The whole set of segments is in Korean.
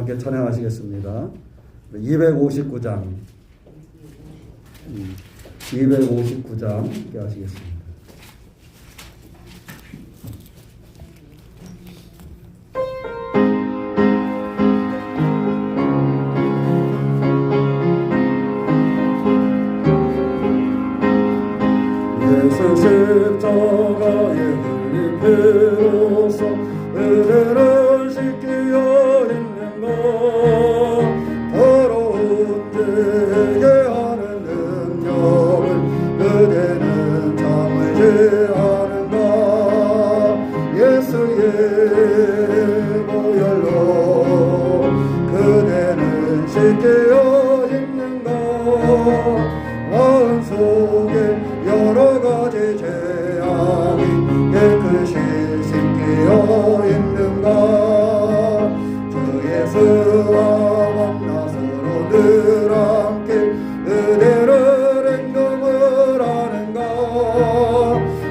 함께 찬양하시겠습니다. 259장 259장 함께 하시겠습니다. 예수 십자가에 흘린 피로써 은혜를 씻기어 있는 것, 더러운 죄게 하는 능력을 그대는 참으지 않은가. 예수의 보혈로 그대는 씻기어 있는 것, 마음속에 여러 가지 죄악이 깨끗이 씻기어 있는가. 주 예수와 만나서로 늘 함께 그대를 행동을 하는가.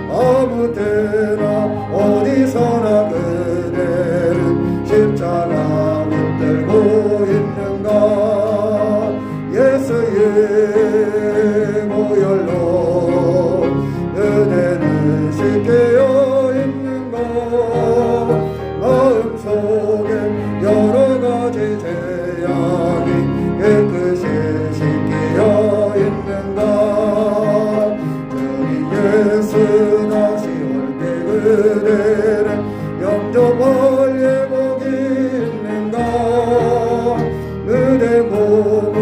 아무 때나 어디서나 그대는 십자가 붙들고 있는가. 예수의 보혈로 그대는 씻기어 있는 것, 마음속에 여러 가지 죄악이 깨끗이 씻기어 있는가. 주님 예수 다시 올 때 그대는 영접할 예복이 있는가. 그대 몸은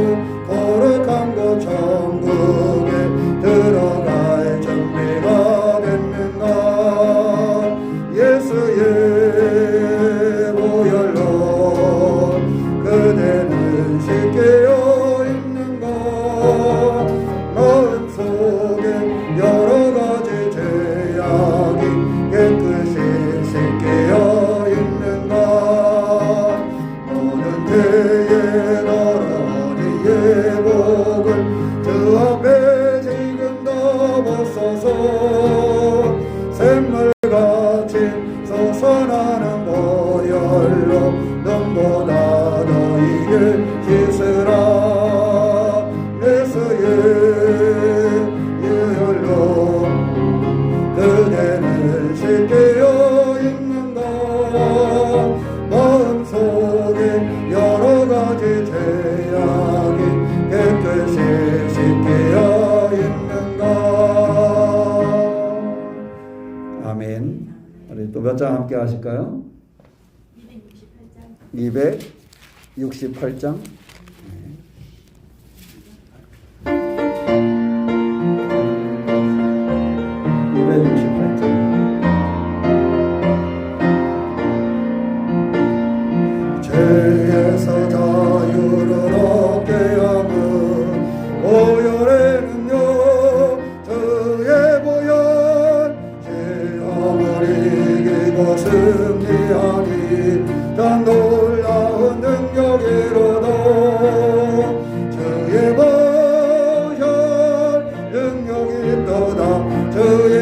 거룩한 곳 천국에 들어갈 준비가 됐는가. 예수의 보혈로 그대는 씻기어 있는가. 마음속에 여러 가지 죄악이 깨끗이 씻기어 있는가. 모든 때에 너러니 예복을 주 앞에 지금 담았소서. 샘물같이 솟아나는 보혈로 눈보다 너희를 씻으라. 예수의 보혈로 그대는 씻기어 있는가. 마음속에 여러 가지 죄악이 깨끗이 씻기어 있는가. 아멘. 우리 또 몇 장 함께 하실까요? 268장. 죄에서 자유를 얻게 하는 보혈의 능력, 주의 보혈, 시험을 이기고 승리하니 참 놀라운 능력이로다. 주의 보혈 능력이 있도다. 주의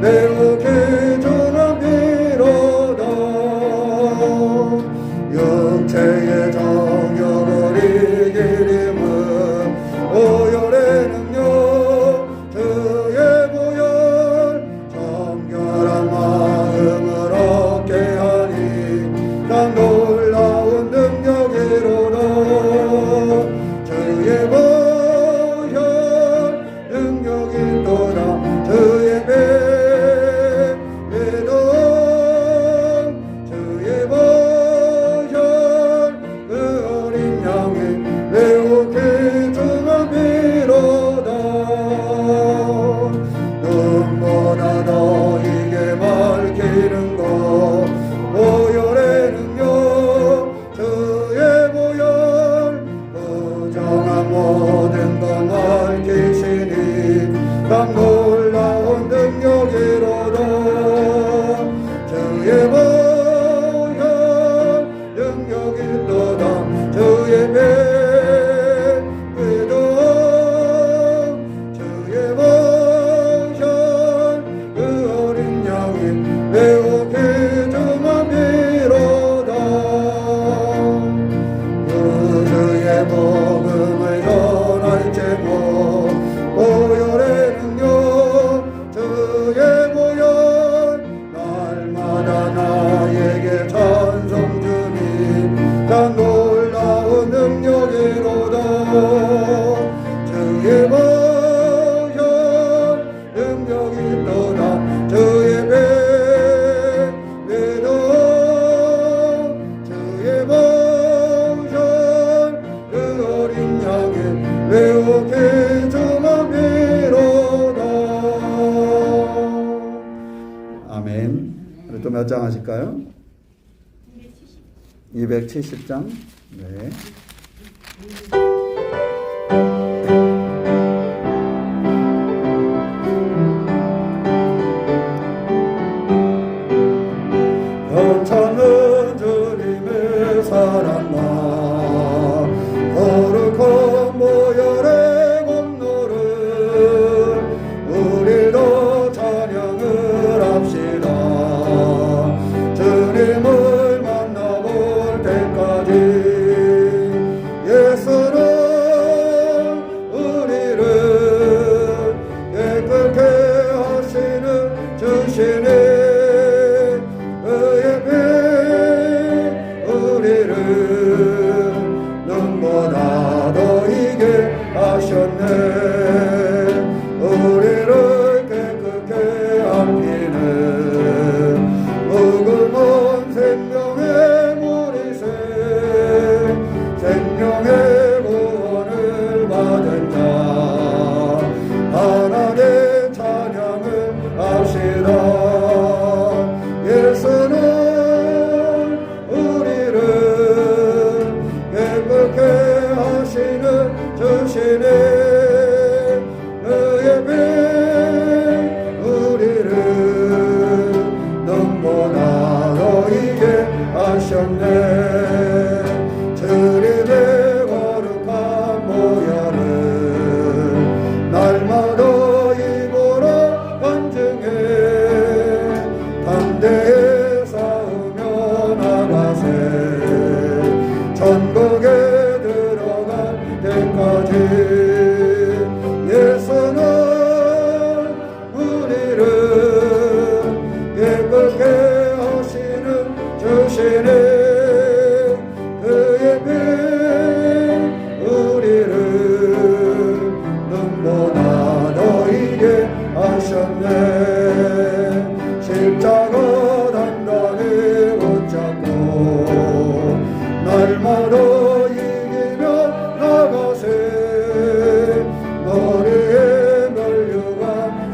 매우 귀중한 피로다. 육체의 정욕을 이기림은 보혈의 능력, 주의 보혈, 정결한 마음을 얻게 하니 참 놀라운 능력이로다. 주의 보혈 능력이 있도다. 주의 몇 장 하실까요? 270장. 네. 현창은 주님의 사랑과 거룩한 보혈의 공로를 우리도 찬양을 합시다. 주님을 만나볼 때까지 예수는 우리를 깨끗게 하시는 주시니 눈보다 더 이게 하셨네. 우리를 깨끗게 합히는 무궁한 생명의 무리새 생명의 구원을 받은 자 하나님 찬양을 합시다. 예수는 주시네. 그의 배 우리를 눈보다 너희게 하셨네. 주님의 거룩한 보혈을 날마다 입으로 간증해 담대히 싸우며 나가세. 전국에 때까지 예수는 우리를 깨끗게 하시는 주시네. 그의 피 우리를 눈보다 너희게 하셨네. 십자가 단단히 붙잡고 날마다 머리에 면류관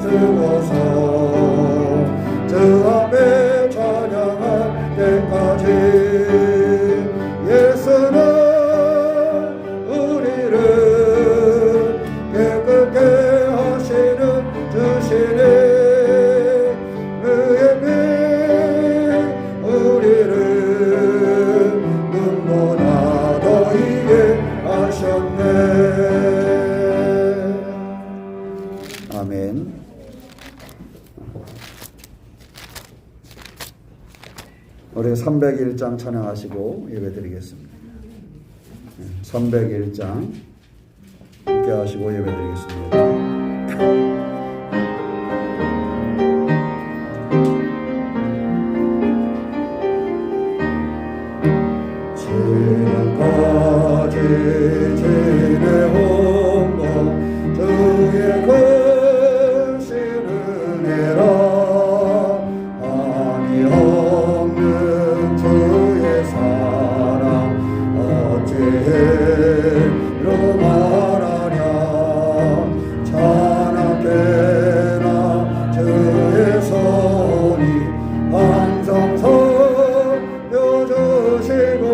쓰고서 주 앞에 찬양할 때까지 예수는 우리를 깨끗게 하시는 주시네. 그의 피 우리를 눈보다 더이게 하셨네. 아멘. 우리 301장 찬양하시고 예배드리겠습니다. 301장 함께 하시고 예배드리겠습니다. 지금까지 지내온 것 주의 한이 없는 주의 사랑 어찌로 말하랴. 찬하게나 주의 손이 항상 살펴주시고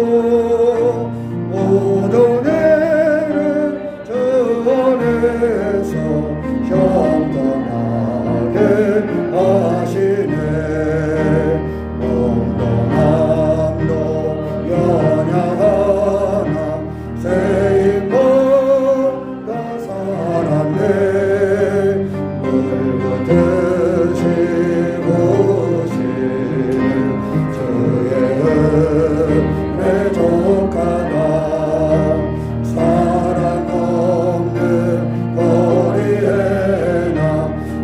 모든 일을 주 안에서 형통하게 하시네. 몸도 마음도 연약하나 세임보다 살았네. 물고 드시고 오시는 주의 은혜 족하다. 사랑 없는 거리에나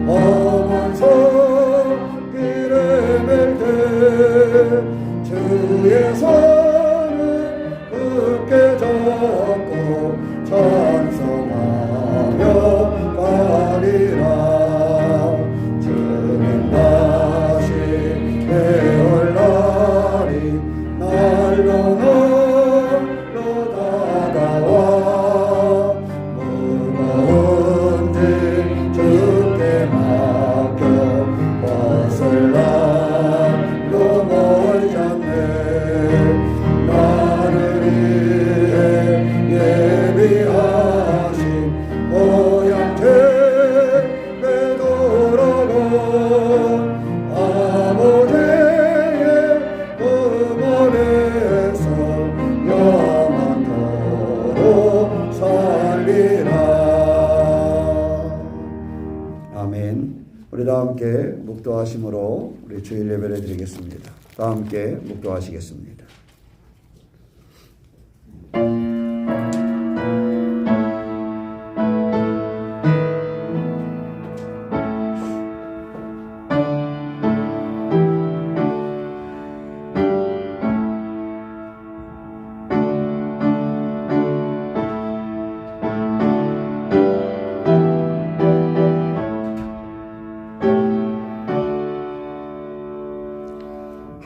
어머서 아멘. 우리 다 함께 묵도하심으로 우리 주일 예배를 드리겠습니다. 다 함께 묵도하시겠습니다.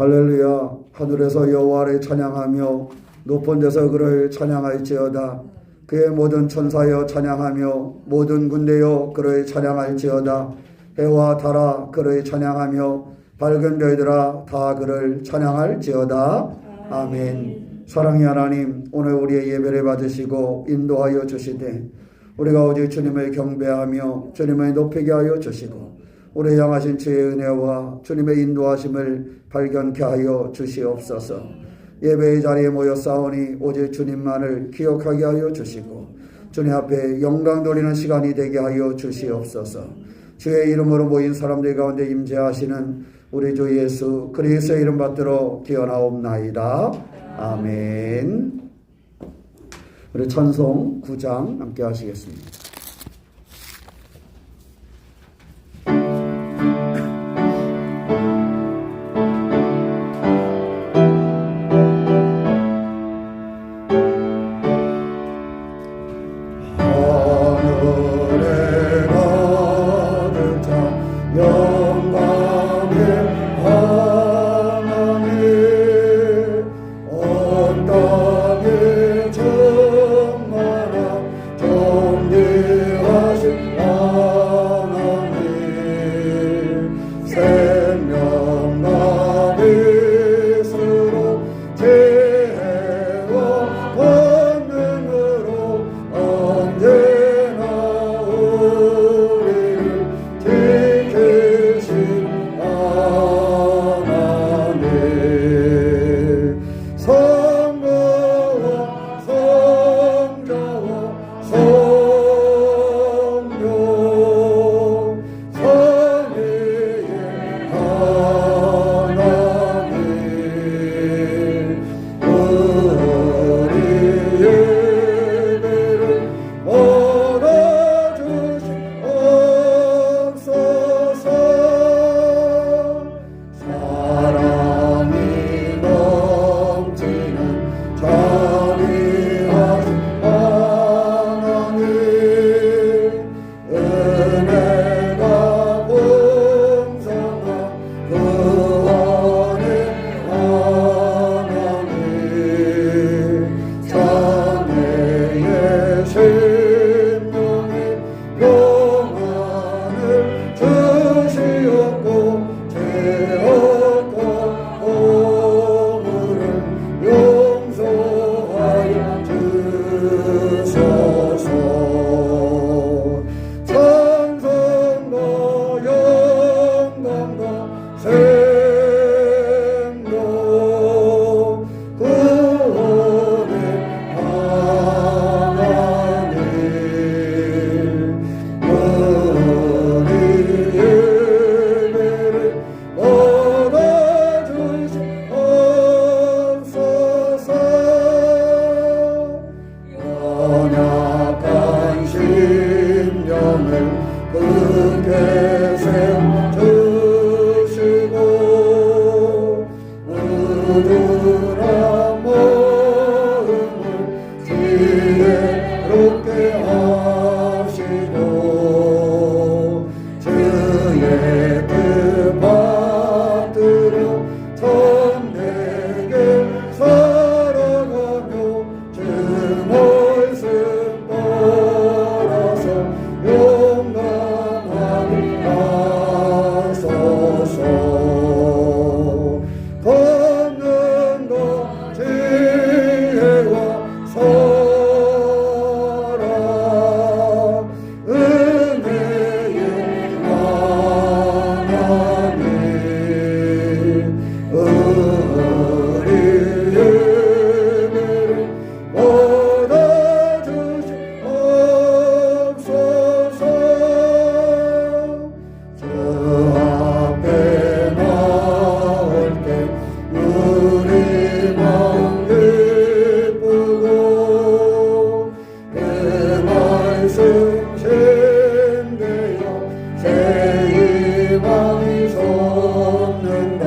할렐루야. 하늘에서 여호와를 찬양하며 높은 데서 그를 찬양할지어다. 그의 모든 천사여 찬양하며 모든 군대여 그를 찬양할지어다. 해와 달아 그를 찬양하며 밝은 별들아 다 그를 찬양할지어다. 아멘. 사랑의 하나님, 오늘 우리의 예배를 받으시고 인도하여 주시되 우리가 오직 주님을 경배하며 주님을 높이게 하여 주시고 우리 향하신 주의 은혜와 주님의 인도하심을 발견케 하여 주시옵소서. 예배의 자리에 모여 싸우니 오직 주님만을 기억하게 하여 주시고 주님 앞에 영광 돌리는 시간이 되게 하여 주시옵소서. 주의 이름으로 모인 사람들 가운데 임재하시는 우리 주 예수 그리스도의 이름 받들어 기원하옵나이다. 아멘. 우리 찬송 9장 함께 하시겠습니다. 온 땅에 충만한 정리 절망이 솟는다.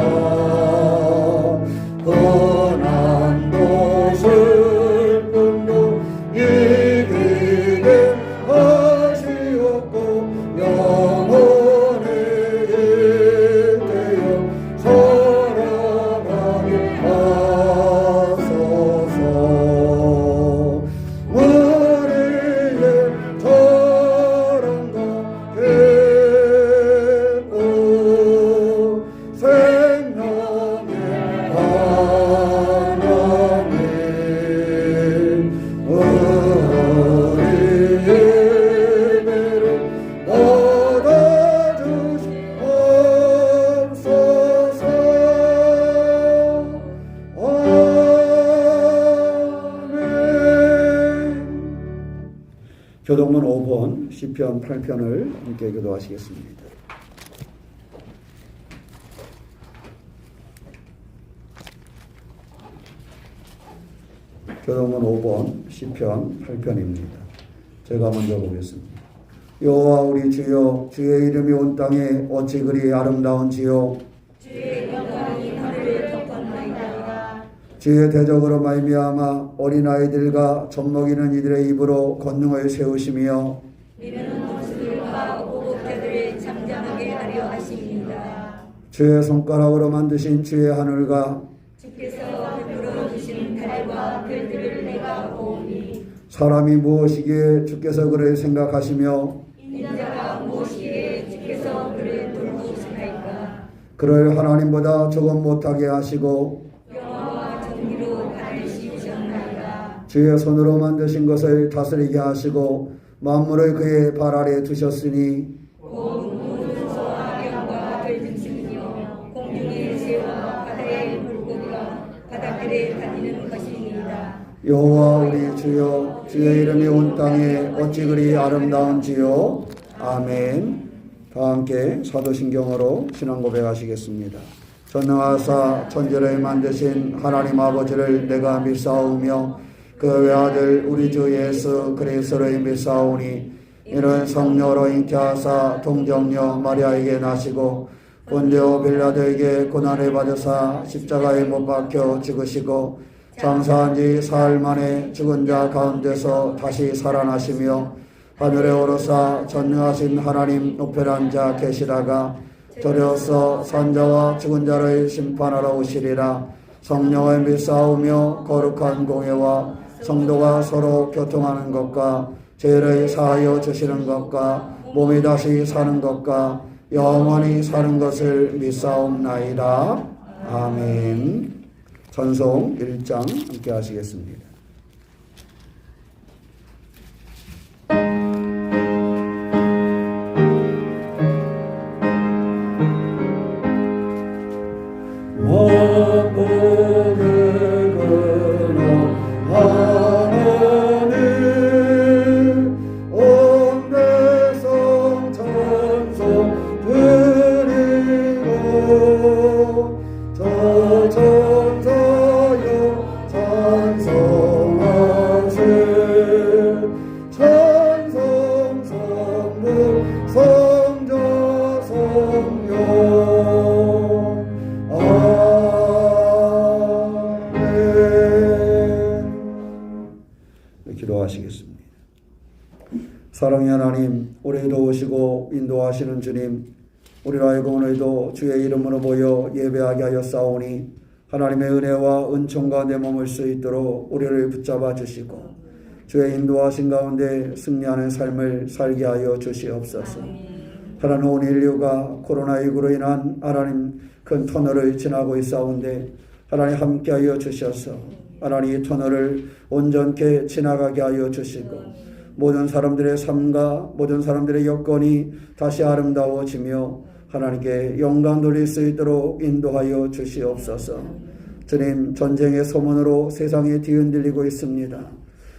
고난도 슬픔도 이기게 하시옵고 영원히 일대여 살아가게 하소서. 우리의 사랑과 깊고 생명의 하나님, 우리의 예배를 받아주시옵소서. 아멘. 교동문 5번 시편 8편을 함께 교도하시겠습니다. 교동문 5번 시편 8편입니다. 제가 먼저 보겠습니다. 여호와 우리 주여, 주의 이름이 온 땅에 어찌 그리 아름다운지요. 주의 영광이 하늘을 덮었나이다. 주의 대적으로 말미암아 어린아이들과 젖먹이는 이들의 입으로 권능을 세우시며 이는 원수들과 보복자들을 잠잠하게 하려 하십니다. 주의 손가락으로 만드신 주의 하늘과 주께서 베풀어 주신 달과 별들을 내가 보오니 사람이 무엇이기에 주께서 그를 생각하시며 인자가 무엇이기에 주께서 그를 돌보시나이까. 그를 하나님보다 조금 못하게 하시고 영화와 정의로 받을 씌우셨나이다. 주의 손으로 만드신 것을 다스리게 하시고 만물을 그의 발 아래 두셨으니 곧 모든 소와 양과 들짐승이요 공중의 새와 바다의 물고기가 바닷길에 다니는 것이니이다. 여호와 우리 주여, 주의 이름이 온 땅에 어찌 그리 아름다운지요. 아멘. 다 함께 사도신경으로 신앙 고백하시겠습니다. 전능하사 천지를 만드신 하나님 아버지를 내가 믿사오며 그 외아들 우리 주 예수 그리스도를 믿사오니 이는 성령으로 잉태하사 동정녀 마리아에게 나시고 본디오 빌라도에게 고난을 받으사 십자가에 못 박혀 죽으시고 장사한 지 사흘 만에 죽은 자 가운데서 다시 살아나시며 하늘에 오르사 전능하신 하나님 우편에 앉아 계시다가 저려서 산자와 죽은 자를 심판하러 오시리라. 성령을 믿사오며 거룩한 공예와 성도가 서로 교통하는 것과 죄를 사하여 주시는 것과 몸이 다시 사는 것과 영원히 사는 것을 믿사옵나이다. 아멘. 찬송 1장 함께 하시겠습니다. 기도하시겠습니다. 사랑의 하나님, 우리도 오시고 인도하시는 주님, 우리를 알고 오늘도 주의 이름으로 모여 예배하게 하여 싸우니 하나님의 은혜와 은총과 내 몸을 수 있도록 우리를 붙잡아 주시고 주의 인도하신 가운데 승리하는 삶을 살게 하여 주시옵소서. 하나님, 온 인류가 코로나19로 인한 하나님 큰 터널을 지나고 있사온데 하나님 함께하여 주셔서 하나님 이 터널을 온전케 지나가게 하여 주시고 모든 사람들의 삶과 모든 사람들의 여건이 다시 아름다워지며 하나님께 영광 돌릴 수 있도록 인도하여 주시옵소서. 주님, 전쟁의 소문으로 세상이 뒤흔들리고 있습니다.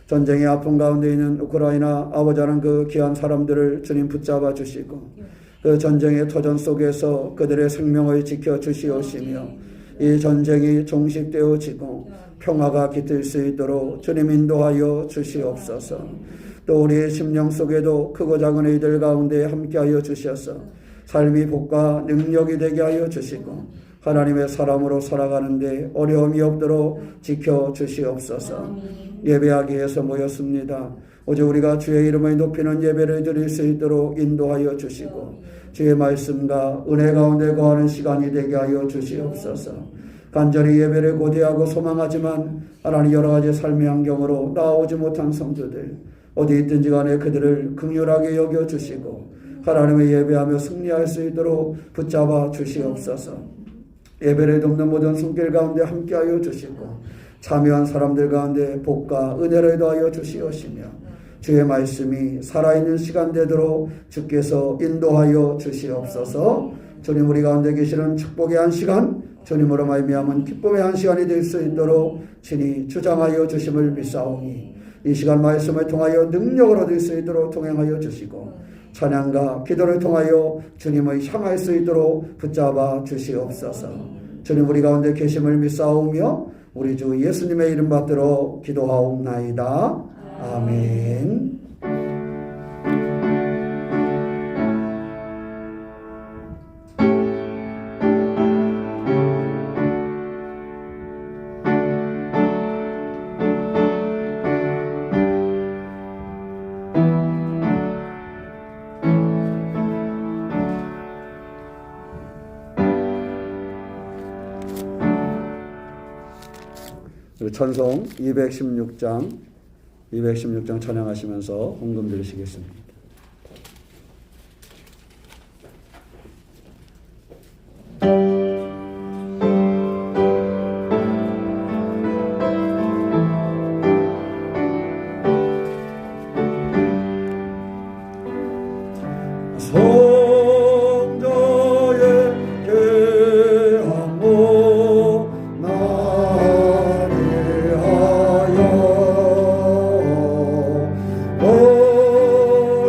전쟁의 아픔 가운데 있는 우크라이나 아버지 하나님 그 귀한 사람들을 주님 붙잡아 주시고 그 전쟁의 터전 속에서 그들의 생명을 지켜 주시옵시며 이 전쟁이 종식되어지고 평화가 깃들 수 있도록 주님 인도하여 주시옵소서. 또 우리의 심령 속에도 크고 작은 이들 가운데 함께하여 주셔서 삶이 복과 능력이 되게 하여 주시고 하나님의 사람으로 살아가는데 어려움이 없도록 지켜주시옵소서. 예배하기 위해서 모였습니다. 오직 우리가 주의 이름을 높이는 예배를 드릴 수 있도록 인도하여 주시고 주의 말씀과 은혜 가운데 거하는 시간이 되게 하여 주시옵소서. 간절히 예배를 고대하고 소망하지만 하나님 여러 가지 삶의 환경으로 나오지 못한 성도들 어디 있든지 간에 그들을 긍휼하게 여겨주시고 하나님의 예배하며 승리할 수 있도록 붙잡아 주시옵소서. 예배를 돕는 모든 손길 가운데 함께하여 주시고 참여한 사람들 가운데 복과 은혜를 더하여 주시옵시며 주의 말씀이 살아있는 시간 되도록 주께서 인도하여 주시옵소서. 주님 우리 가운데 계시는 축복의 한 시간 주님으로 말미암은 기쁨의 한 시간이 될 수 있도록 친히 주장하여 주심을 믿사오니 이 시간 말씀을 통하여 능력을 얻을 수 있도록 동행하여 주시고 찬양과 기도를 통하여 주님을 향할 수 있도록 붙잡아 주시옵소서. 주님 우리 가운데 계심을 믿사오며 우리 주 예수님의 이름 받들어 기도하옵나이다. 아멘. 찬송 216장 찬양하시면서 헌금 드리시겠습니다. Oh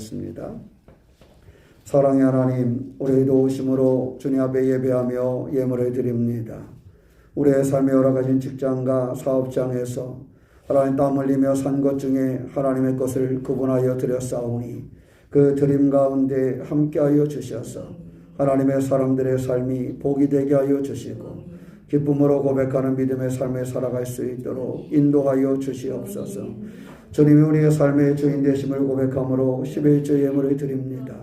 기도하겠습니다. 사랑의 하나님, 우리의 도우심으로 주님 앞에 예배하며 예물을 드립니다. 우리의 삶의 여러 가지 직장과 사업장에서 하나님 땀 흘리며 산 것 중에 하나님의 것을 구분하여 드렸사오니 그 드림 가운데 함께하여 주셔서 하나님의 사람들의 삶이 복이 되게 하여 주시고 기쁨으로 고백하는 믿음의 삶에 살아갈 수 있도록 인도하여 주시옵소서. 주님이 우리의 삶의 주인 되심을 고백함으로 11조 예물을 드립니다.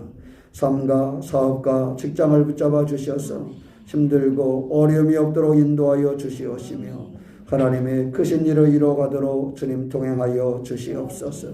삶과 사업과 직장을 붙잡아 주셔서 힘들고 어려움이 없도록 인도하여 주시옵시며 하나님의 크신 일을 이루어가도록 주님 동행하여 주시옵소서.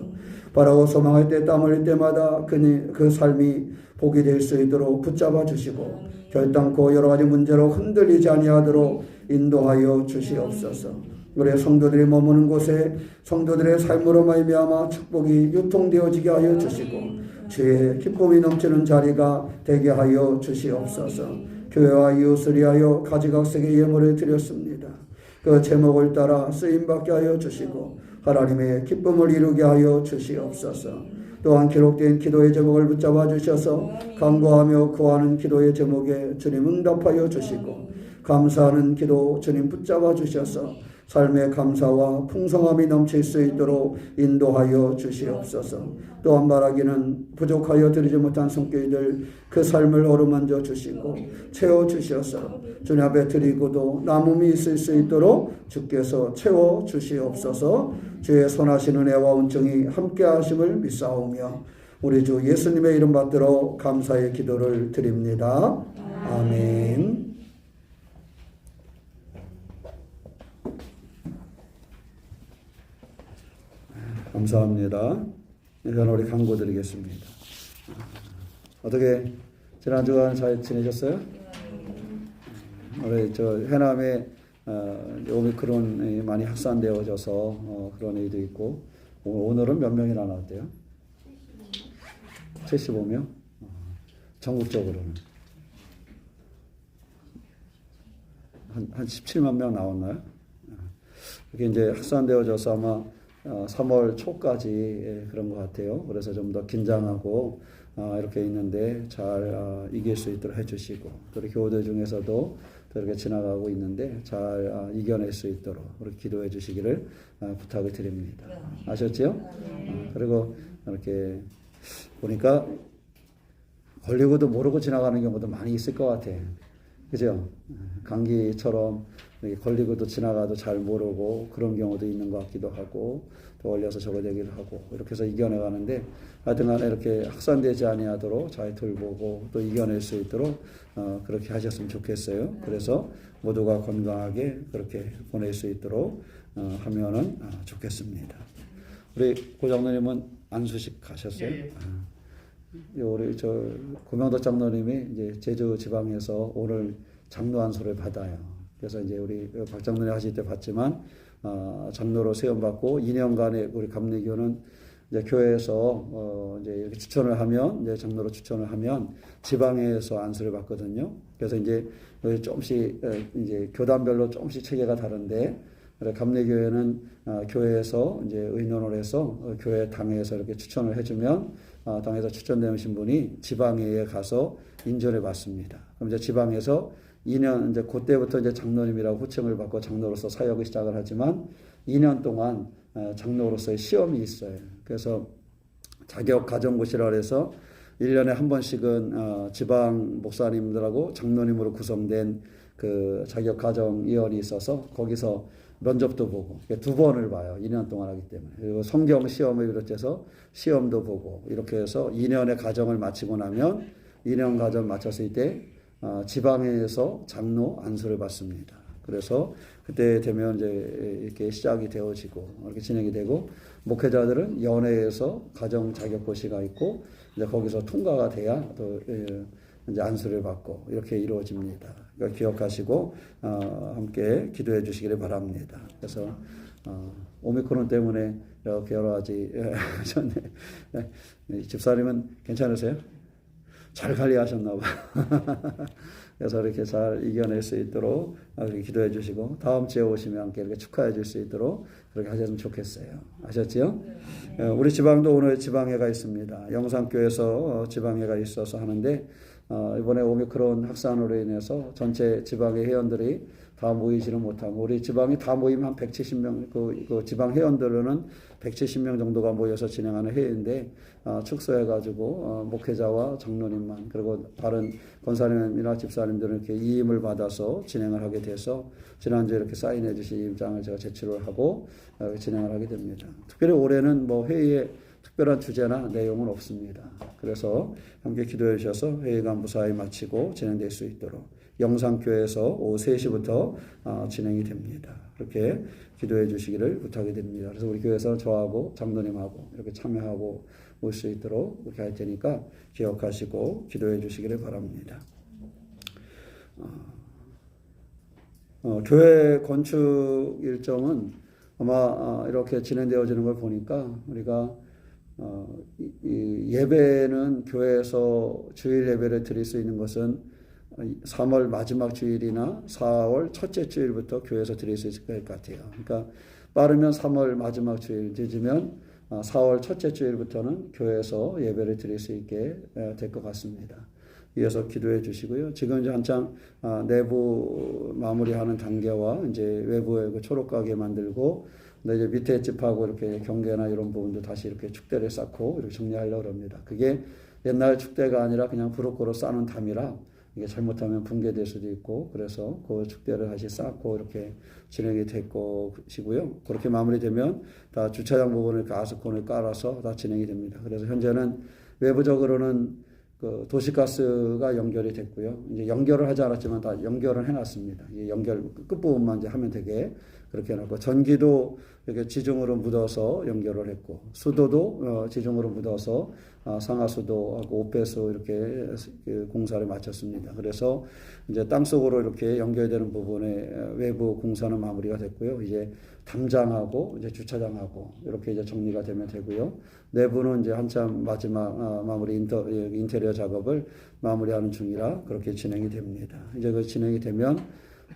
바라고 소망할 때 땀 흘릴 때마다 그 삶이 복이 될 수 있도록 붙잡아 주시고 결단코 여러 가지 문제로 흔들리지 아니하도록 인도하여 주시옵소서. 우리 성도들이 머무는 곳에 성도들의 삶으로 말미암아 축복이 유통되어지게 하여 주시고 주의 기쁨이 넘치는 자리가 되게 하여 주시옵소서. 교회와 이웃을 위하여 가지각색의 예물을 드렸습니다. 그 제목을 따라 쓰임받게 하여 주시고 하나님의 기쁨을 이루게 하여 주시옵소서. 또한 기록된 기도의 제목을 붙잡아 주셔서 간구하며 구하는 기도의 제목에 주님 응답하여 주시고 감사하는 기도 주님 붙잡아 주셔서 삶의 감사와 풍성함이 넘칠 수 있도록 인도하여 주시옵소서. 또한 말하기는 부족하여 드리지 못한 손길들 그 삶을 어루만져 주시고 채워주셔서 주님 앞에 드리고도 남음이 있을 수 있도록 주께서 채워주시옵소서. 주의 선하신 은혜와 온증이 함께 하심을 믿사오며 우리 주 예수님의 이름 받들어 감사의 기도를 드립니다. 아멘. 감사합니다. 이제 우리 강고 드리겠습니다. 어떻게 지난 주간 잘 지내셨어요? 우리 저 해남에 오미크론이 많이 확산되어져서 그런 일도 있고 오늘은 몇 명이나 나왔대요? 75명? 전국적으로는 한 17만 명 나왔나요? 이게 이제 확산되어져서 아마 3월 초까지 그런 것 같아요. 그래서 좀 더 긴장하고 이렇게 있는데 잘 이길 수 있도록 해주시고 또 우리 교우들 중에서도 또 이렇게 지나가고 있는데 잘 이겨낼 수 있도록 우리 기도해 주시기를 부탁을 드립니다. 아셨지요? 그리고 이렇게 보니까 걸리고도 모르고 지나가는 경우도 많이 있을 것 같아요. 그죠? 감기처럼 걸리고도 지나가도 잘 모르고 그런 경우도 있는 것 같기도 하고 또 걸려서 저거 되기도 하고 이렇게 해서 이겨내가는데 하여튼간에 이렇게 확산되지 아니하도록 잘 돌보고 또 이겨낼 수 있도록 그렇게 하셨으면 좋겠어요. 그래서 모두가 건강하게 그렇게 보낼 수 있도록 하면은 좋겠습니다. 우리 고장로님은 안수식 가셨어요? 예. 우리 저 고명덕 장로님이 이제 제주 지방에서 오늘 장로 안수를 받아요. 그래서 이제 우리 박 장로님 하실 때 봤지만 장로로 세움받고 2년간의 우리 감리교는 이제 교회에서 이제 이렇게 추천을 하면 이제 장로로 추천을 하면 지방에서 안수를 받거든요. 그래서 이제 조금씩 이제 교단별로 조금씩 체계가 다른데 감리교회는 교회에서 이제 의논을 해서 교회 당회에서 이렇게 추천을 해주면 당에서 추천되신 분이 지방회에 가서 인전을 받습니다. 그럼 이제 지방에서 2년 이제 그때부터 이제 장로님이라고 호칭을 받고 장로로서 사역을 시작을 하지만 2년 동안 장로로서의 시험이 있어요. 그래서 자격 가정고시라 해서 1년에 한 번씩은 지방 목사님들하고 장로님으로 구성된 그 자격 가정위원이 있어서 거기서 면접도 보고 2번을 봐요. 2년 동안 하기 때문에. 그리고 성경 시험을 비롯해서 시험도 보고 이렇게 해서 2년의 과정을 마치고 나면 2년 과정 마쳤을 때 지방에서 장로 안수를 받습니다. 그래서 그때 되면 이제 이렇게 시작이 되어지고 이렇게 진행이 되고 목회자들은 연회에서 가정 자격고시가 있고 이제 거기서 통과가 돼야 또 이제 안수를 받고 이렇게 이루어집니다. 그러니까 기억하시고 함께 기도해 주시기를 바랍니다. 그래서 오미크론 때문에 이렇게 여러 가지 집사님은 괜찮으세요? 잘 관리하셨나 봐. 그래서 이렇게 잘 이겨낼 수 있도록 이렇게 기도해 주시고 다음 주에 오시면 함께 이렇게 축하해 줄 수 있도록 그렇게 하셨으면 좋겠어요. 아셨지요? 우리 지방도 오늘 지방회가 있습니다. 영산교에서 지방회가 있어서 하는데 이번에 오미크론 확산으로 인해서 전체 지방의 회원들이 다 모이지는 못하고 우리 지방이 다 모이면 한 170명 그 지방 회원들로는 170명 정도가 모여서 진행하는 회의인데 축소해가지고 목회자와 장로님만 그리고 다른 권사님이나 집사님들은 이렇게 이임을 받아서 진행을 하게 돼서 지난주에 이렇게 사인해 주신 임장을 제가 제출을 하고 진행을 하게 됩니다. 특별히 올해는 뭐 회의에 특별한 주제나 내용은 없습니다. 그래서 함께 기도해 주셔서 회의가 무사히 마치고 진행될 수 있도록 영산교회에서 오후 3시부터 진행이 됩니다. 그렇게 기도해 주시기를 부탁이 됩니다. 그래서 우리 교회에서 저하고 장로님하고 이렇게 참여하고 올 수 있도록 그렇게 할 테니까 기억하시고 기도해 주시기를 바랍니다. 교회 건축 일정은 아마 이렇게 진행되어지는 걸 보니까 우리가 이 예배는 교회에서 주일 예배를 드릴 수 있는 것은 3월 마지막 주일이나 4월 첫째 주일부터 교회에서 드릴 수 있을 것 같아요. 그러니까 빠르면 3월 마지막 주일, 늦으면 4월 첫째 주일부터는 교회에서 예배를 드릴 수 있게 될 것 같습니다. 이어서 기도해 주시고요. 지금 이제 한창 내부 마무리하는 단계와 이제 외부에 그 초록가게 만들고 근데 이제 밑에 집하고 이렇게 경계나 이런 부분도 다시 이렇게 축대를 쌓고 이렇게 정리하려고 합니다. 그게 옛날 축대가 아니라 그냥 부록고로 쌓는 담이라 이게 잘못하면 붕괴될 수도 있고 그래서 그 축대를 다시 쌓고 이렇게 진행이 될 것이고요. 그렇게 마무리되면 다 주차장 부분을 가스콘을 깔아서 다 진행이 됩니다. 그래서 현재는 외부적으로는 그 도시가스가 연결이 됐고요. 이제 연결을 하지 않았지만 다 연결을 해놨습니다. 이 연결 끝부분만 이제 하면 되게 그렇게 해놨고 전기도 이렇게 지중으로 묻어서 연결을 했고 수도도 지중으로 묻어서 상하수도하고 5배수 이렇게 공사를 마쳤습니다. 그래서 이제 땅속으로 이렇게 연결되는 부분에 외부 공사는 마무리가 됐고요. 이제 담장하고 이제 주차장하고 이렇게 이제 정리가 되면 되고요. 내부는 이제 한참 마지막 마무리 인테리어 작업을 마무리하는 중이라 그렇게 진행이 됩니다. 이제 그 진행이 되면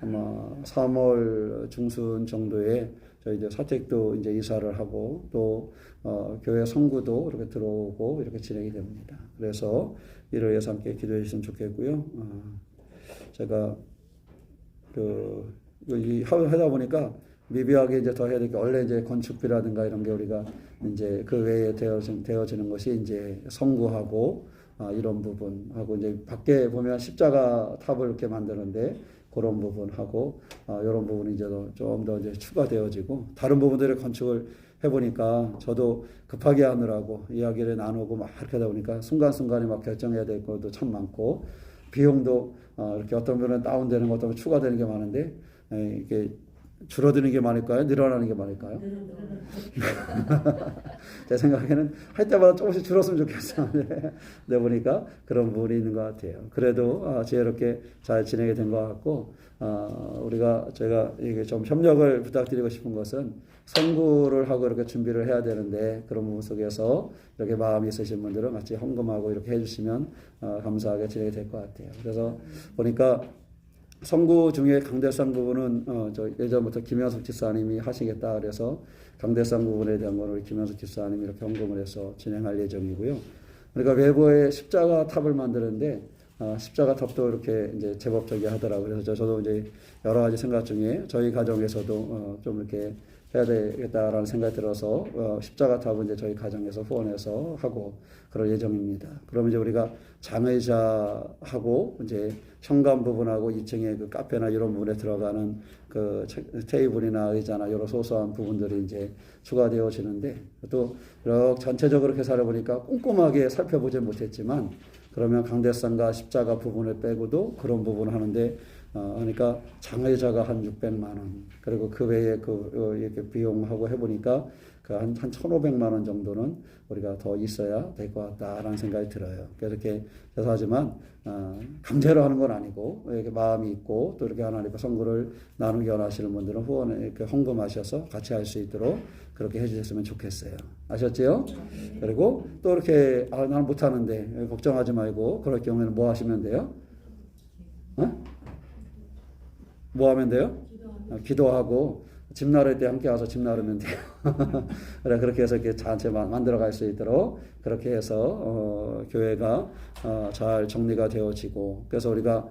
아마 3월 중순 정도에 저희 사택도 이제 이사를 하고 또 교회 성구도 이렇게 들어오고 이렇게 진행이 됩니다. 그래서 이를 위해서 함께 기도해 주시면 좋겠고요. 제가 하다 보니까 미비하게 이제 더 해야 될 게 원래 이제 건축비라든가 이런 게 우리가 이제 그 외에 되어지는 것이 이제 성구하고 이런 부분하고 이제 밖에 보면 십자가 탑을 이렇게 만드는데 그런 부분하고 이런 부분이 이제 좀 더 이제 추가되어지고 다른 부분들의 건축을 해보니까 저도 급하게 하느라고 이야기를 나누고 막 이렇게 하다 보니까 순간순간에 막 결정해야 될 것도 참 많고 비용도 이렇게 어떤 분은 다운되는 것 때문에 추가되는 게 많은데 이게 줄어드는 게 많을까요? 늘어나는 게 많을까요? 제 생각에는 할 때마다 조금씩 줄었으면 좋겠어요. 네, 보니까 그런 부분이 있는 것 같아요. 그래도 지혜롭게 잘 진행이 된 것 같고 제가 이게 좀 협력을 부탁드리고 싶은 것은 선구를 하고 이렇게 준비를 해야 되는데 그런 부분 속에서 이렇게 마음이 있으신 분들은 같이 헌금하고 이렇게 해주시면 감사하게 진행이 될 것 같아요. 그래서 보니까 선구 중에 강대상 부분은 저 예전부터 김현숙 집사님이 하시겠다 그래서 강대상 부분에 대한 거를 우리 김현숙 집사님이 이렇게 헌금을 해서 진행할 예정이고요. 그러니까 외부에 십자가 탑을 만드는데 십자가 탑도 이렇게 이제 제법 저기 하더라고요. 그래서 저도 이제 여러 가지 생각 중에 저희 가정에서도 좀 이렇게 해야 되겠다라는 생각이 들어서 십자가 탑은 이제 저희 가정에서 후원해서 하고 그럴 예정입니다. 그러면 이제 우리가 장의자하고 이제 현관 부분하고 2층에 그 카페나 이런 부분에 들어가는 그 테이블이나 의자나 여러 소소한 부분들이 이제 추가되어지는데 또 이렇게 전체적으로 이렇게 살아보니까 꼼꼼하게 살펴보지 못했지만 그러면 강대상과 십자가 부분을 빼고도 그런 부분을 하는데 그러니까 장의자가 한 600만 원 그리고 그 외에 이렇게 비용하고 해보니까 그 한 1,500만 원 정도는 우리가 더 있어야 될 것 같다라는 생각이 들어요. 그래서 이렇게 죄송하지만 강제로 하는 건 아니고 이렇게 마음이 있고 또 이렇게 하나님과 선구를 나누기 원하시는 분들은 후원을 이렇게 헌금하셔서 같이 할 수 있도록 그렇게 해주셨으면 좋겠어요. 아셨죠? 그리고 또 이렇게 나는 못하는데 걱정하지 말고 그럴 경우에는 뭐 하시면 돼요? 뭐 하면 돼요? 기도하고 집 나를 때 함께 와서 집 나르면 돼요. 그래 그렇게 해서 이렇게 단체 만들어갈 수 있도록 그렇게 해서 교회가 잘 정리가 되어지고 그래서 우리가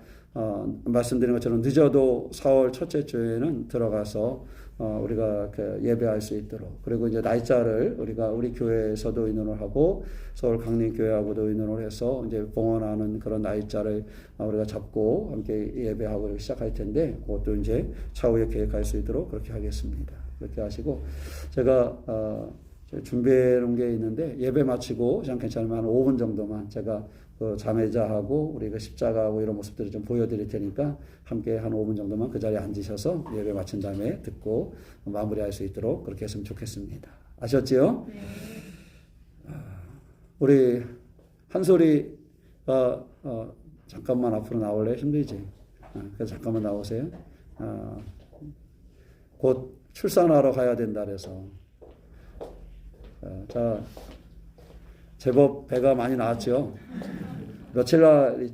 말씀드린 것처럼 늦어도 4월 첫째 주에는 들어가서 우리가 예배할 수 있도록 그리고 이제 날짜를 우리가 우리 교회에서도 의논을 하고 서울 강림교회하고도 의논을 해서 이제 봉헌하는 그런 날짜를 우리가 잡고 함께 예배하고 시작할 텐데 그것도 이제 차후에 계획할 수 있도록 그렇게 하겠습니다. 그렇게 하시고 제가 준비해 놓은 게 있는데 예배 마치고 그냥 괜찮으면 한 5분 정도만 제가 그 자매자하고 우리가 십자가하고 이런 모습들을 좀 보여드릴 테니까 함께 한 5분 정도만 그 자리에 앉으셔서 예배 마친 다음에 듣고 마무리할 수 있도록 그렇게 했으면 좋겠습니다. 아셨지요? 네. 우리 한솔이가 잠깐만 앞으로 나올래? 힘들지? 그래서 잠깐만 나오세요. 곧 출산하러 가야 된다 그래서 자 제법 배가 많이 나왔죠. 며칠 날?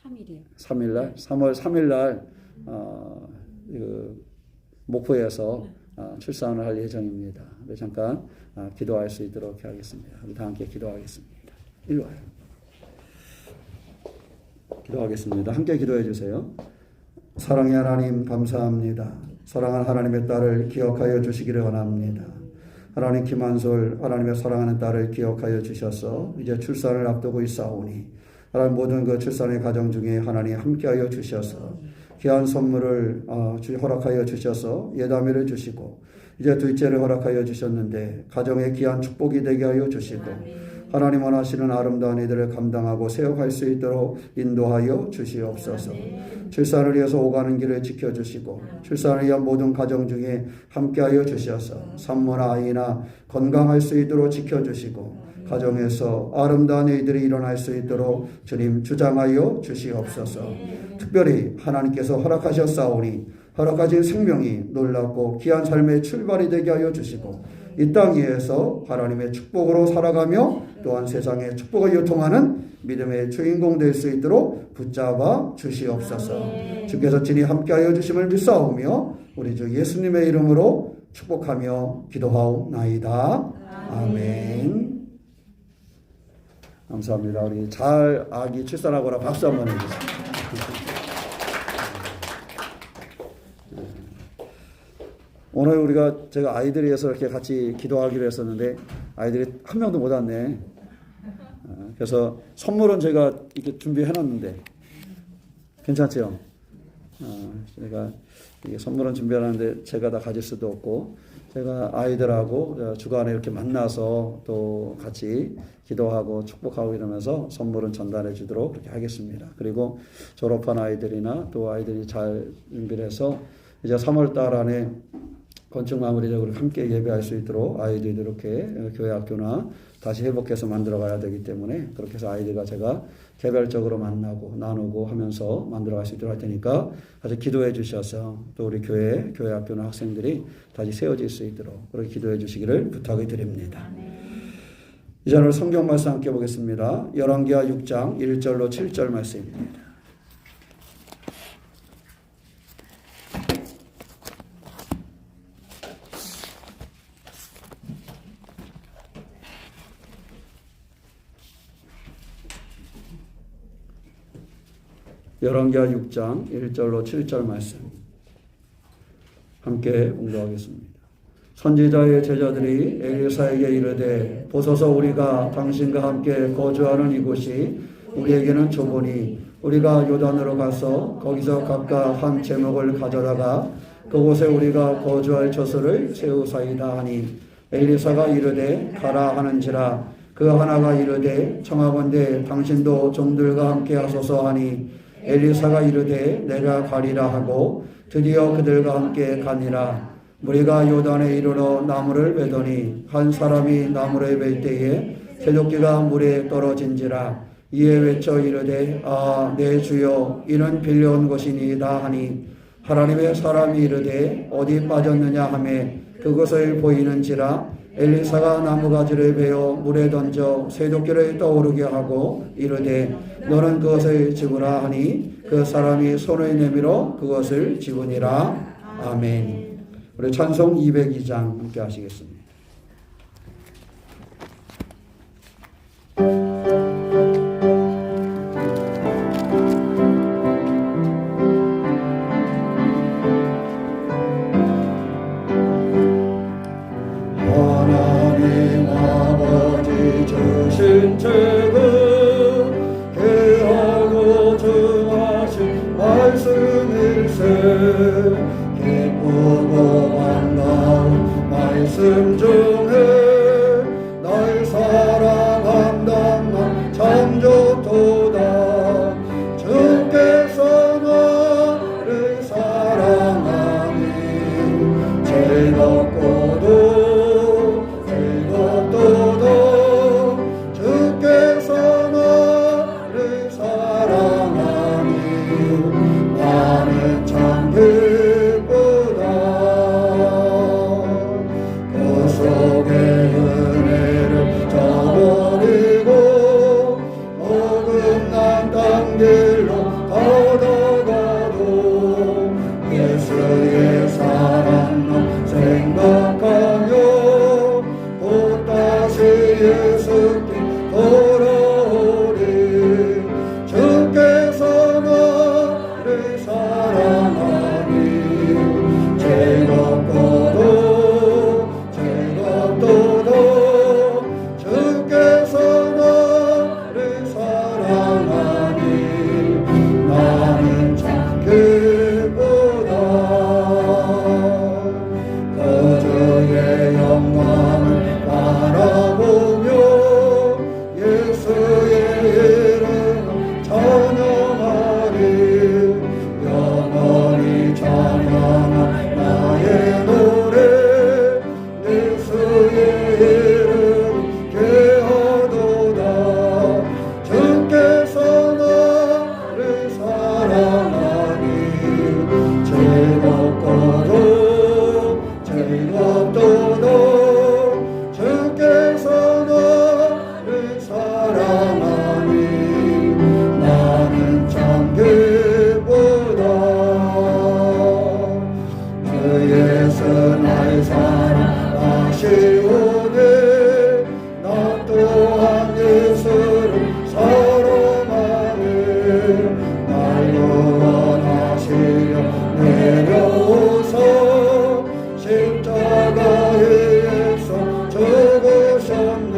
3일이요. 3일 날? 3월 3일 날 목포에서 출산을 할 예정입니다. 잠깐 기도할 수 있도록 하겠습니다. 우리 다 함께 기도하겠습니다. 일로 와요. 기도하겠습니다. 함께 기도해 주세요. 사랑의 하나님 감사합니다. 사랑하는 하나님의 딸을 기억하여 주시기를 원합니다. 하나님 김한솔 하나님의 사랑하는 딸을 기억하여 주셔서 이제 출산을 앞두고 있사오니 하나님 모든 그 출산의 과정 중에 하나님 함께하여 주셔서 귀한 선물을 허락하여 주셔서 예담이를 주시고 이제 둘째를 허락하여 주셨는데 가정의 귀한 축복이 되게 하여 주시고 하나님 원하시는 아름다운 이들을 감당하고 세워갈 수 있도록 인도하여 주시옵소서. 출산을 위해서 오가는 길을 지켜주시고 출산을 위한 모든 가정 중에 함께하여 주셔서 산모나 아이나 건강할 수 있도록 지켜주시고 가정에서 아름다운 일들이 일어날 수 있도록 주님 주장하여 주시옵소서. 특별히 하나님께서 허락하셨사오니 허락하신 생명이 놀랍고 귀한 삶의 출발이 되게 하여 주시고 이 땅 위에서 하나님의 축복으로 살아가며 또한 세상의 축복을 요통하는 믿음의 주인공 될 수 있도록 붙잡아 주시옵소서. 주께서 친히 함께하여 주심을 믿사오며 우리 주 예수님의 이름으로 축복하며 기도하옵나이다. 아멘. 감사합니다. 우리 잘 아기 출산하거라 박수 한번 해주세요. 오늘 우리가 제가 아이들이 위해서 이렇게 같이 기도하기로 했었는데 아이들이 한 명도 못 왔네. 그래서 선물은 제가 이렇게 준비해놨는데 괜찮죠? 제가 이게 선물은 준비해놨는데 제가 다 가질 수도 없고 제가 아이들하고 주간에 이렇게 만나서 또 같이 기도하고 축복하고 이러면서 선물은 전달해 주도록 그렇게 하겠습니다. 그리고 졸업한 아이들이나 또 아이들이 잘 준비를 해서 이제 3월 달 안에 건축 마무리적으로 함께 예배할 수 있도록 아이들이 이렇게 교회 학교나 다시 회복해서 만들어 가야 되기 때문에 그렇게 해서 아이들과 제가 개별적으로 만나고 나누고 하면서 만들어 갈 수 있도록 할 테니까 다시 기도해 주셔서 또 우리 교회 학교나 학생들이 다시 세워질 수 있도록 그렇게 기도해 주시기를 부탁을 드립니다. 이제 오늘 성경 말씀 함께 보겠습니다. 열왕기하 6장 1절로 7절 말씀입니다. 열왕기하 6장 1절로 7절 말씀 함께 공부하겠습니다. 선지자의 제자들이 엘리사에게 이르되 보소서 우리가 당신과 함께 거주하는 이곳이 우리에게는 좁으니 우리가 요단으로 가서 거기서 각각 한 제목을 가져다가 그곳에 우리가 거주할 처소를 세우사이다 하니 엘리사가 이르되 가라 하는지라 그 하나가 이르되 청하건대 당신도 종들과 함께 하소서 하니 엘리사가 이르되 내가 가리라 하고 드디어 그들과 함께 가니라. 무리가 요단에 이르러 나무를 베더니 한 사람이 나무를 벨 때에 새도끼가 물에 떨어진지라. 이에 외쳐 이르되 내 주여 이는 빌려온 것이니이다 하니 하나님의 사람이 이르되 어디 빠졌느냐 하매 그것을 보이는지라. 엘리사가 나무가지를 베어 물에 던져 새도끼를 떠오르게 하고 이르되 너는 그것을 집으라 하니 그 사람이 손을 내밀어 그것을 집으니라. 아멘. 우리 찬송 202장 함께 하시겠습니다. 하나님 아버지 주신 책은 귀하고 중하신 말씀일세 기쁘고 반가운 말씀 중에 날 사랑한단 말 참 좋도다 주께서 나를 사랑하니 즐겁고도 즐겁도다 주께서 나를 사랑하니 나는 참 기쁘다 그 속에 은혜를 저버리고 어긋난 땅 길로 걸어가도 예수의 사랑만 생각하며 곧 다시 예수께 돌아오리 주께서 나를 사랑하니 즐겁고도 즐겁도다 주께서 나를 사랑하니 나는 참 기쁘다 그주의 영광을 바라보며 예수의 이름을 찬양하리 영원히 찬양할 나의 노래 예수의 이름 귀하도다 주께서 나를 사랑하니 즐겁고도 즐겁도다 주께서 나를 사랑하니 나는 참 기쁘다 주 예수 날 사랑하시오니 나 또한 예수를 사랑하니 날 구원하시려 내려오사 십자가에서 죽으셨네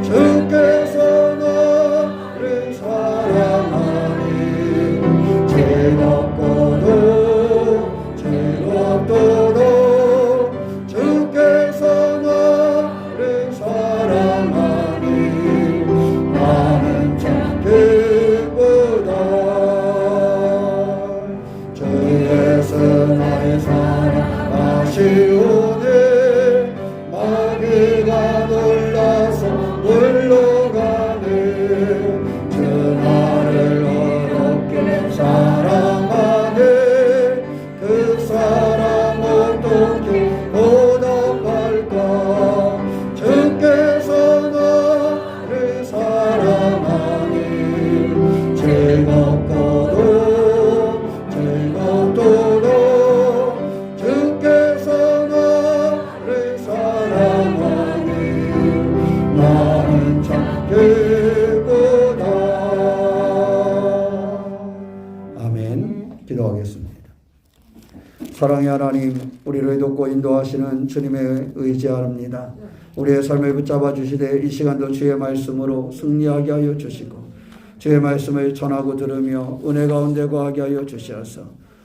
주께서 나를 사랑하니 즐겁고도 즐겁도다 주께서 나를 사랑하니 나는 참 기쁘다 주 예수 나의 사랑하시오니 마귀가 놀라서 물러가네 주 나를 어렵게 사랑하네 그 사랑 어떻게 보답할까 주께서 나를 사랑하니 즐겁고도 즐겁도다 주께서 나를 사랑하니 나는 참 기쁘다 아멘. 기도하겠습니다. 사랑의 하나님, 우리를 돕고 인도하시는 주님의 의지합니다. 우리의 삶을 붙잡아 주시되 이 시간도 주의 말씀으로 승리하게 하여 주시고 주의 말씀을 전하고 들으며 은혜 가운데 거하게 하여 주시어서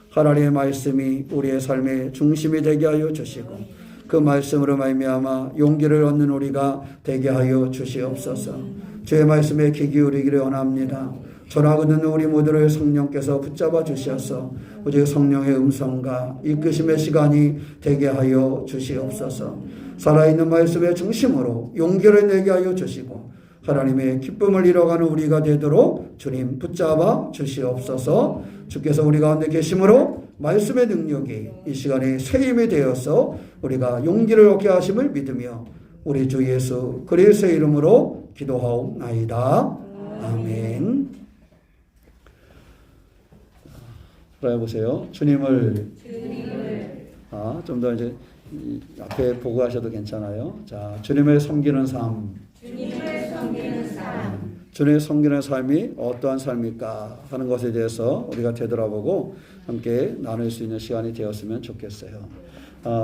하나님의 말씀이 우리의 삶의 중심이 되게 하여 주시고 그 말씀으로 말미암아 용기를 얻는 우리가 되게 하여 주시옵소서. 주의 말씀에 귀 기울이기를 원합니다. 전하고 듣는 우리 모두를 성령께서 붙잡아 주셔서 오직 성령의 음성과 이끄심의 시간이 되게 하여 주시옵소서. 살아있는 말씀의 중심으로 용기를 내게 하여 주시고 하나님의 기쁨을 이뤄가는 우리가 되도록 주님 붙잡아 주시옵소서. 주께서 우리 가운데 계심으로 말씀의 능력이 이 시간에 새 힘이 되어서 우리가 용기를 얻게 하심을 믿으며 우리 주 예수 그리스도의 이름으로 기도하옵나이다. 아멘. 그래 보세요. 주님을 좀 더 이제 앞에 보고 하셔도 괜찮아요. 자, 주님을 섬기는 삶. 주님을 섬기는 삶이 어떠한 삶일까 하는 것에 대해서 우리가 되돌아보고 함께 나눌 수 있는 시간이 되었으면 좋겠어요.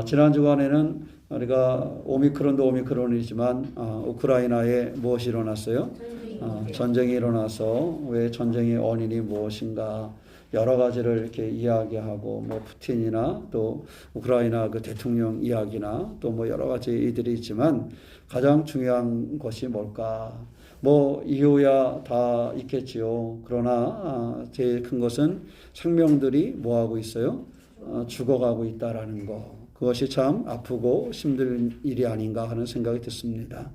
지난 주간에는 우리가 오미크론도 오미크론이지만 우크라이나에 무엇이 일어났어요? 전쟁이 일어나서 왜 전쟁의 원인이 무엇인가 여러 가지를 이렇게 이야기하고 뭐 푸틴이나 또 우크라이나 그 대통령 이야기나 또 뭐 여러 가지 일들이 있지만 가장 중요한 것이 뭘까? 뭐 이유야 다 있겠지요. 그러나 제일 큰 것은 생명들이 뭐 하고 있어요? 죽어가고 있다라는 거. 그것이 참 아프고 힘든 일이 아닌가 하는 생각이 듣습니다.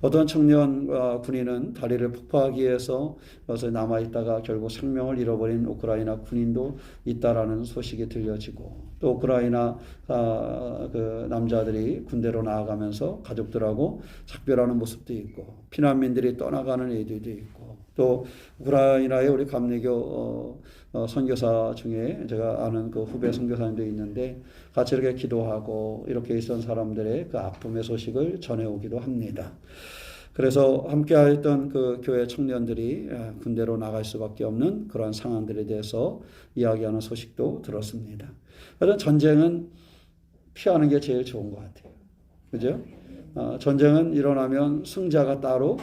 어떤 청년 군인은 다리를 폭파하기 위해서 여기서 남아있다가 결국 생명을 잃어버린 우크라이나 군인도 있다라는 소식이 들려지고 또 우크라이나 그 남자들이 군대로 나아가면서 가족들하고 작별하는 모습도 있고 피난민들이 떠나가는 애들도 있고 또 우크라이나의 우리 감리교 선교사 중에 제가 아는 그 후배 선교사님도 있는데 같이 이렇게 기도하고 이렇게 있던 사람들의 그 아픔의 소식을 전해오기도 합니다. 그래서 함께했던 그 교회 청년들이 군대로 나갈 수밖에 없는 그러한 상황들에 대해서 이야기하는 소식도 들었습니다. 그래서 전쟁은 피하는 게 제일 좋은 것 같아요. 그죠? 전쟁은 일어나면 승자가 따로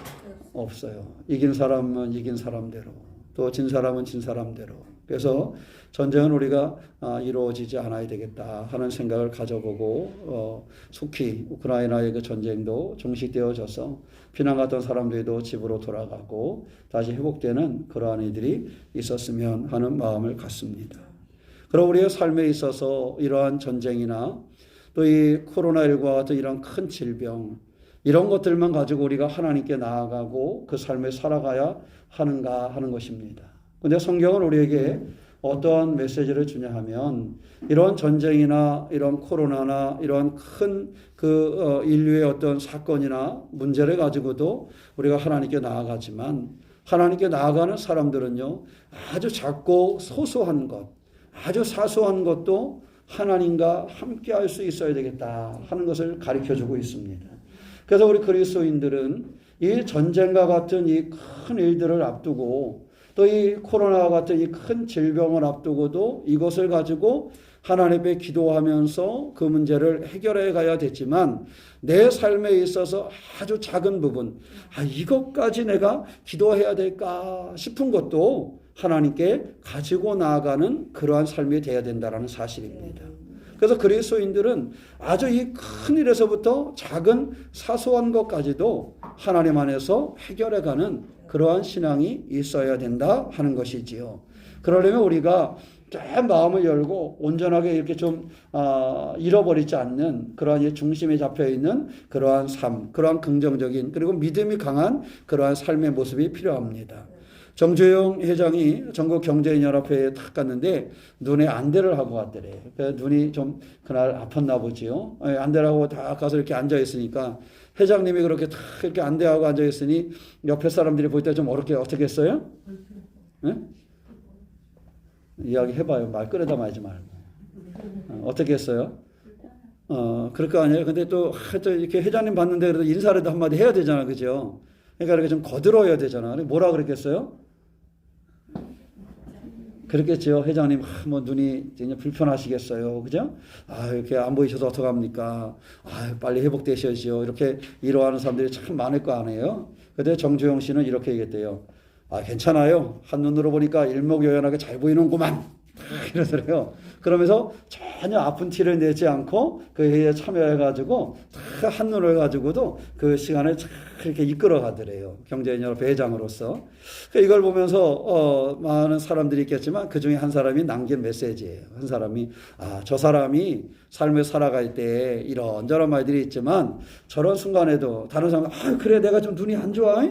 없어요. 이긴 사람은 이긴 사람대로, 또 진 사람은 진 사람대로. 그래서 전쟁은 우리가 이루어지지 않아야 되겠다 하는 생각을 가져보고 속히 우크라이나의 그 전쟁도 종식되어져서 피난 갔던 사람들도 집으로 돌아가고 다시 회복되는 그러한 일들이 있었으면 하는 마음을 갖습니다. 그럼 우리의 삶에 있어서 이러한 전쟁이나 또 이 코로나19와 같은 이런 큰 질병 이런 것들만 가지고 우리가 하나님께 나아가고 그 삶을 살아가야 하는가 하는 것입니다. 그런데 성경은 우리에게 어떠한 메시지를 주냐 하면 이런 전쟁이나 이런 코로나나 이런 큰 그 인류의 어떤 사건이나 문제를 가지고도 우리가 하나님께 나아가지만 하나님께 나아가는 사람들은요 아주 작고 소소한 것 아주 사소한 것도 하나님과 함께 할 수 있어야 되겠다 하는 것을 가르쳐주고 있습니다. 그래서 우리 그리스도인들은 이 전쟁과 같은 이 큰 일들을 앞두고 또 이 코로나와 같은 이 큰 질병을 앞두고도 이것을 가지고 하나님 앞에 기도하면서 그 문제를 해결해 가야 되지만 내 삶에 있어서 아주 작은 부분 이것까지 내가 기도해야 될까 싶은 것도 하나님께 가지고 나아가는 그러한 삶이 되어야 된다는 사실입니다. 그래서 그리스도인들은 아주 이 큰 일에서부터 작은 사소한 것까지도 하나님 안에서 해결해가는 그러한 신앙이 있어야 된다 하는 것이지요. 그러려면 우리가 좀 마음을 열고 온전하게 이렇게 좀 잃어버리지 않는 그러한 중심에 잡혀있는 그러한 삶, 그러한 긍정적인 그리고 믿음이 강한 그러한 삶의 모습이 필요합니다. 정주영 회장이 전국경제인연합회에 탁 갔는데 눈에 안대를 하고 왔더래. 그래서 눈이 좀 그날 아팠나 보지요. 안대를 하고 다 가서 이렇게 앉아 있으니까 회장님이 그렇게 탁 이렇게 안대하고 앉아 있으니 옆에 사람들이 볼 때 좀 어떻게 했어요? 네? 이야기 해봐요. 말 끌어다 말지 말고. 어떻게 했어요? 그럴 거 아니에요. 근데 또 이렇게 회장님 봤는데 그래도 인사라도 한마디 해야 되잖아. 그죠? 그러니까 이렇게 좀 거들어야 되잖아. 뭐라 그랬겠어요? 그렇겠죠. 회장님, 뭐 눈이 이제 불편하시겠어요. 그죠? 이렇게 안 보이셔서 어떡합니까? 빨리 회복되셔야죠. 이렇게 이러하는 사람들이 참 많을 거 아니에요. 근데 정주영 씨는 이렇게 얘기했대요. 괜찮아요. 한눈으로 보니까 일목요연하게 잘 보이는구만. 이러더래요. 그러면서 전혀 아픈 티를 내지 않고 그 회의에 참여해가지고 한눈을 가지고도 그 시간을 그렇게 이끌어 가더래요. 경제인연합 회장으로서. 이걸 보면서 많은 사람들이 있겠지만 그 중에 한 사람이 남긴 메시지예요. 한 사람이 저 사람이 삶을 살아갈 때 이런저런 말들이 있지만 저런 순간에도 다른 사람은 그래 내가 좀 눈이 안 좋아.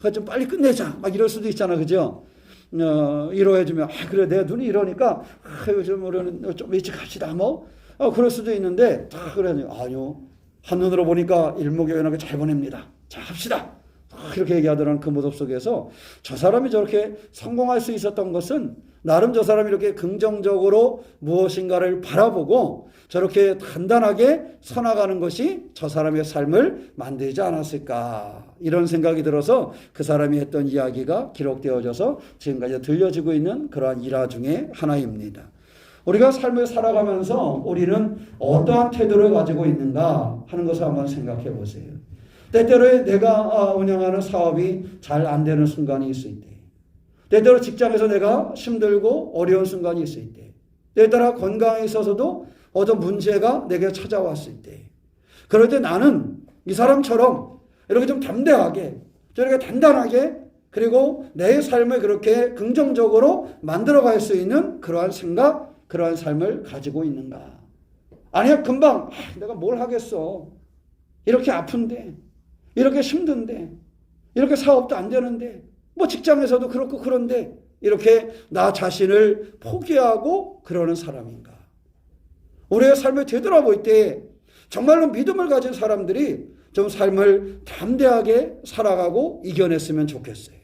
그거 좀 빨리 끝내자. 막 이럴 수도 있잖아. 그죠? 이러해주면, 그래, 내 눈이 이러니까, 요즘 우리는 좀 일찍 합시다. 뭐. 그럴 수도 있는데, 그래. 아니요. 한눈으로 보니까 일목요연하게 잘 보냅니다. 자, 합시다. 이렇게 얘기하더라는 그 모습 속에서 저 사람이 저렇게 성공할 수 있었던 것은 나름 저 사람이 이렇게 긍정적으로 무엇인가를 바라보고 저렇게 단단하게 서나가는 것이 저 사람의 삶을 만들지 않았을까, 이런 생각이 들어서 그 사람이 했던 이야기가 기록되어져서 지금까지 들려지고 있는 그러한 일화 중에 하나입니다. 우리가 삶을 살아가면서 우리는 어떠한 태도를 가지고 있는가 하는 것을 한번 생각해 보세요. 때때로 내가 운영하는 사업이 잘 안 되는 순간이 있을 때, 때때로 직장에서 내가 힘들고 어려운 순간이 있을 때, 때때로 건강에 있어서도 어떤 문제가 내게 찾아왔을 때, 그럴 때 나는 이 사람처럼 이렇게 좀 담대하게, 저렇게 단단하게, 그리고 내 삶을 그렇게 긍정적으로 만들어갈 수 있는 그러한 생각, 그러한 삶을 가지고 있는가? 아니야, 금방 내가 뭘 하겠어, 이렇게 아픈데, 이렇게 힘든데, 이렇게 사업도 안 되는데, 뭐 직장에서도 그렇고 그런데, 이렇게 나 자신을 포기하고 그러는 사람인가? 우리의 삶을 되돌아볼 때 정말로 믿음을 가진 사람들이 좀 삶을 담대하게 살아가고 이겨냈으면 좋겠어요.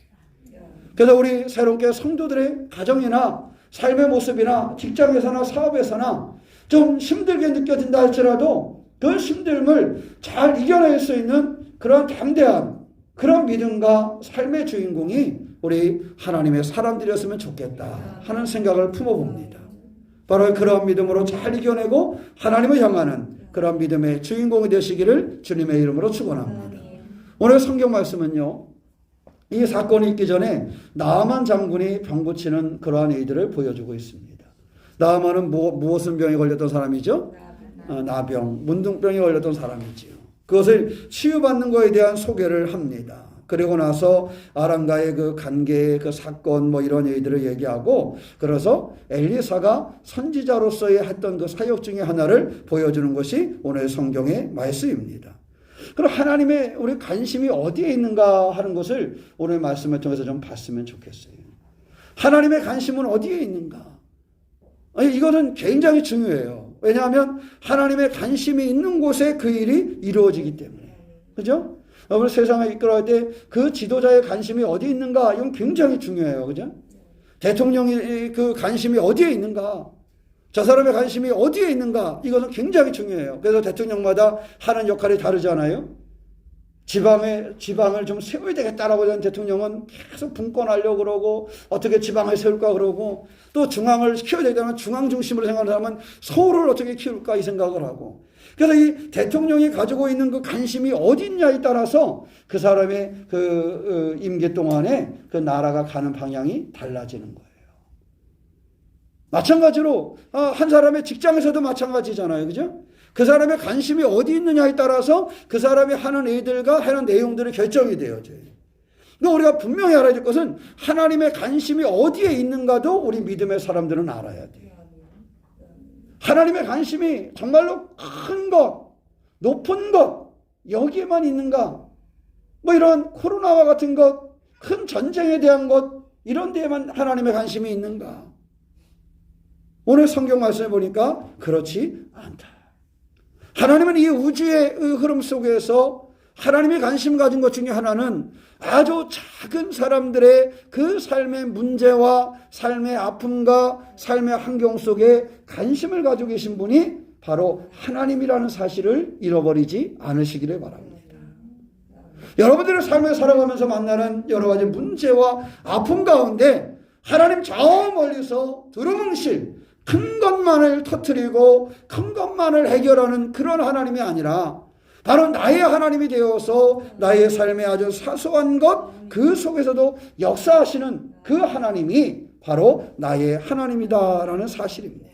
그래서 우리 새롭게 성도들의 가정이나 삶의 모습이나 직장에서나 사업에서나 좀 힘들게 느껴진다 할지라도 그 힘듦을 잘 이겨낼 수 있는 그런 담대한 그런 믿음과 삶의 주인공이 우리 하나님의 사람들이었으면 좋겠다 하는 생각을 품어봅니다. 바로 그런 믿음으로 잘 이겨내고 하나님을 향하는 그런 믿음의 주인공이 되시기를 주님의 이름으로 축원합니다. 오늘 성경 말씀은요, 이 사건이 있기 전에 나아만 장군이 병 고치는 그러한 일들을 보여주고 있습니다. 나아만은 무엇은 병에 걸렸던 사람이죠? 나병, 문둥병에 걸렸던 사람이지요. 그것을 치유받는 것에 대한 소개를 합니다. 그리고 나서 아람과의 그 관계의 그 사건 뭐 이런 일들을 얘기하고, 그래서 엘리사가 선지자로서의 했던 그 사역 중에 하나를 보여주는 것이 오늘 성경의 말씀입니다. 그럼 하나님의 우리 관심이 어디에 있는가 하는 것을 오늘 말씀을 통해서 좀 봤으면 좋겠어요. 하나님의 관심은 어디에 있는가? 이것은 굉장히 중요해요. 왜냐하면 하나님의 관심이 있는 곳에 그 일이 이루어지기 때문에. 그죠? 우리 세상을 이끌어갈 때 그 지도자의 관심이 어디 있는가? 이건 굉장히 중요해요. 그죠? 대통령이 그 관심이 어디에 있는가? 저 사람의 관심이 어디에 있는가? 이것은 굉장히 중요해요. 그래서 대통령마다 하는 역할이 다르잖아요. 지방을 좀 세워야 되겠다라고 하는 대통령은 계속 분권하려고 그러고, 어떻게 지방을 세울까 그러고, 또 중앙을 키워야 되다면 중앙 중심으로 생각하는 사람은 서울을 어떻게 키울까 이 생각을 하고. 그래서 이 대통령이 가지고 있는 그 관심이 어디 있냐에 따라서 그 사람의 그 임기 동안에 그 나라가 가는 방향이 달라지는 거예요. 마찬가지로 한 사람의 직장에서도 마찬가지잖아요. 그죠? 그 사람의 관심이 어디 있느냐에 따라서 그 사람이 하는 일들과 하는 내용들이 결정이 되어져요. 그러니까 우리가 분명히 알아야 될 것은 하나님의 관심이 어디에 있는가도 우리 믿음의 사람들은 알아야 돼요. 하나님의 관심이 정말로 큰 것, 높은 것, 여기에만 있는가? 뭐 이런 코로나와 같은 것, 큰 전쟁에 대한 것, 이런 데에만 하나님의 관심이 있는가? 오늘 성경 말씀을 보니까 그렇지 않다. 하나님은 이 우주의 흐름 속에서 하나님이 관심 가진 것 중에 하나는 아주 작은 사람들의 그 삶의 문제와 삶의 아픔과 삶의 환경 속에 관심을 가지고 계신 분이 바로 하나님이라는 사실을 잃어버리지 않으시기를 바랍니다. 여러분들의 삶을 살아가면서 만나는 여러 가지 문제와 아픔 가운데 하나님 저 멀리서 두루뭉실 큰 것만을 터뜨리고 큰 것만을 해결하는 그런 하나님이 아니라 바로 나의 하나님이 되어서 나의 삶의 아주 사소한 것 그 속에서도 역사하시는 그 하나님이 바로 나의 하나님이다라는 사실입니다.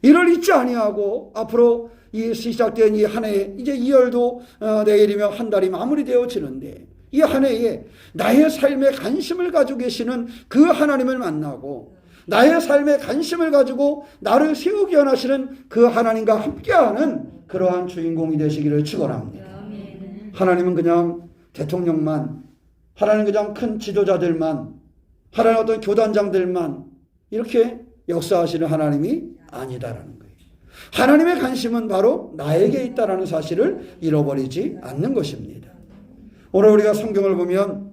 이를 잊지 아니하고 앞으로 이 시작된 이 한 해, 이제 2월도 내일이면 한 달이 마무리되어지는데 이 한 해에 나의 삶에 관심을 가지고 계시는 그 하나님을 만나고 나의 삶에 관심을 가지고 나를 세우기 원하시는 그 하나님과 함께하는 그러한 주인공이 되시기를 축원합니다. 하나님은 그냥 대통령만 하나님 그냥 큰 지도자들만, 하나님 어떤 교단장들만 이렇게 역사하시는 하나님이 아니다라는 거예요. 하나님의 관심은 바로 나에게 있다라는 사실을 잃어버리지 않는 것입니다. 오늘 우리가 성경을 보면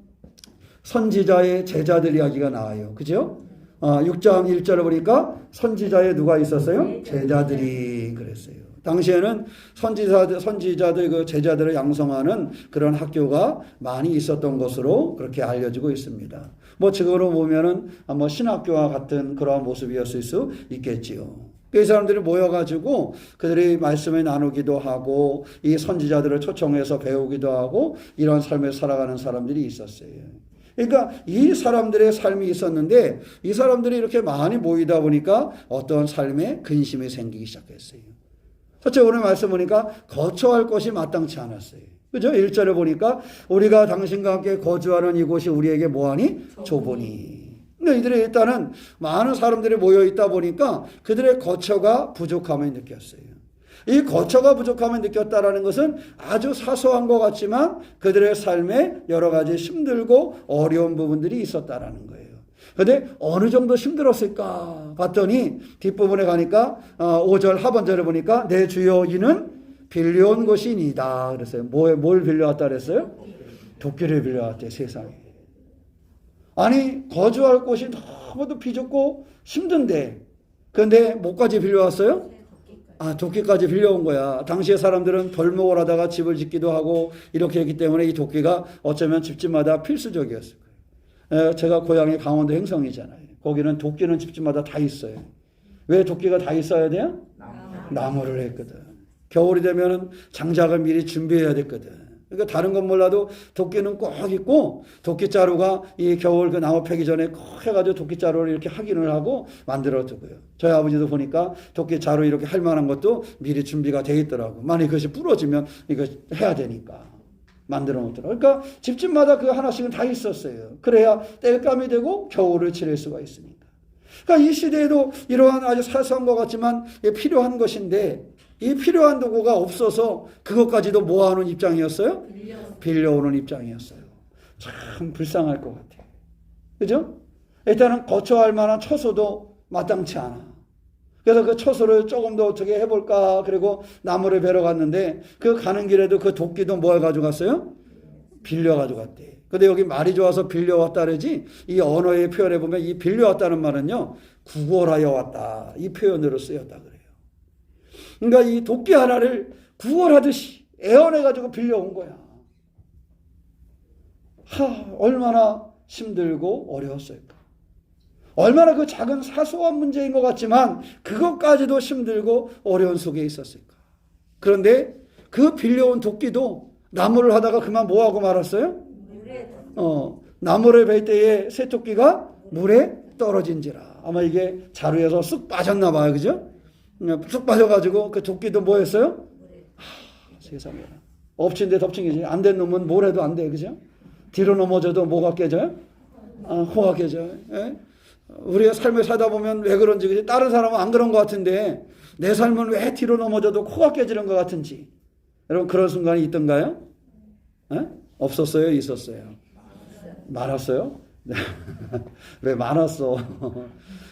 선지자의 제자들 이야기가 나와요. 그죠? 6장 1절을 보니까 선지자에 누가 있었어요? 제자들이 그랬어요. 당시에는 선지자들 그 제자들을 양성하는 그런 학교가 많이 있었던 것으로 그렇게 알려지고 있습니다. 뭐 지금으로 보면은 뭐 신학교와 같은 그러한 모습이었을 수 있겠지요. 이 사람들이 모여가지고 그들이 말씀을 나누기도 하고 이 선지자들을 초청해서 배우기도 하고 이런 삶을 살아가는 사람들이 있었어요. 그러니까 이 사람들의 삶이 있었는데 이 사람들이 이렇게 많이 모이다 보니까 어떤 삶에 근심이 생기기 시작했어요. 첫째 오늘 말씀 보니까 거처할 것이 마땅치 않았어요. 그죠? 1절에 보니까 우리가 당신과 함께 거주하는 이곳이 우리에게 뭐하니? 좁으니. 근데 이들이 일단은 많은 사람들이 모여있다 보니까 그들의 거처가 부족함을 느꼈어요. 이 거처가 부족함을 느꼈다라는 것은 아주 사소한 것 같지만 그들의 삶에 여러 가지 힘들고 어려운 부분들이 있었다라는 거예요. 그런데 어느 정도 힘들었을까 봤더니 뒷부분에 가니까 5절 하반절에 보니까 내 주여 이는 빌려온 것이니이다 그랬어요. 뭘 빌려왔다 그랬어요? 도끼를 빌려왔대. 세상에. 아니 거주할 곳이 너무도 비좁고 힘든데 그런데 뭐까지 빌려왔어요? 도끼까지 빌려온 거야. 당시의 사람들은 벌목을 하다가 집을 짓기도 하고 이렇게 했기 때문에 이 도끼가 어쩌면 집집마다 필수적이었을 거예요. 제가 고향이 강원도 행성이잖아요. 거기는 도끼는 집집마다 다 있어요. 왜 도끼가 다 있어야 돼요? 나무를 했거든. 겨울이 되면 장작을 미리 준비해야 됐거든. 그러니까 다른 건 몰라도 도끼는 꼭 있고 도끼자루가 이 겨울 그 나무 패기 전에 꼭 해가지고 도끼자루를 이렇게 확인을 하고 만들어 두고요. 저희 아버지도 보니까 도끼자루 이렇게 할 만한 것도 미리 준비가 돼 있더라고. 만약 그것이 부러지면 이거 해야 되니까 만들어 놓더라고. 그러니까 집집마다 그 하나씩은 다 있었어요. 그래야 땔감이 되고 겨울을 지낼 수가 있으니까. 그러니까 이 시대에도 이러한 아주 사소한 것 같지만 필요한 것인데 이 필요한 도구가 없어서 그것까지도 모아오는 입장이었어요? 빌려오는 입장이었어요. 참 불쌍할 것 같아요. 그죠? 일단은 거처할 만한 처소도 마땅치 않아. 그래서 그 처소를 조금 더 어떻게 해볼까 그리고 나무를 베러 갔는데 그 가는 길에도 그 도끼도 뭐 해가지고 갔어요? 빌려가지고 갔대. 근데 여기 말이 좋아서 빌려왔다 그러지 이 언어의 표현에 보면 이 빌려왔다는 말은요 구걸하여 왔다 이 표현으로 쓰였다 그래요. 그러니까 이 도끼 하나를 구걸하듯이 애원해가지고 빌려온 거야. 얼마나 힘들고 어려웠을까. 얼마나 그 작은 사소한 문제인 것 같지만 그것까지도 힘들고 어려운 속에 있었을까. 그런데 그 빌려온 도끼도 나무를 하다가 그만 뭐하고 말았어요? 나무를 벨 때에 새토끼가 물에 떨어진지라. 아마 이게 자루에서 쑥 빠졌나 봐요. 그죠? 쑥 빠져가지고 그 도끼도 뭐 했어요? 세상에. 엎친 데 덮친 게지. 안 된 놈은 뭘 해도 안 돼. 그죠? 뒤로 넘어져도 뭐가 깨져요? 코가 깨져요. 예? 우리가 삶을 살다 보면 왜 그런지, 그지? 다른 사람은 안 그런 것 같은데 내 삶은 왜 뒤로 넘어져도 코가 깨지는 것 같은지. 여러분 그런 순간이 있던가요? 예? 없었어요? 있었어요? 많았어요? 왜 많았어?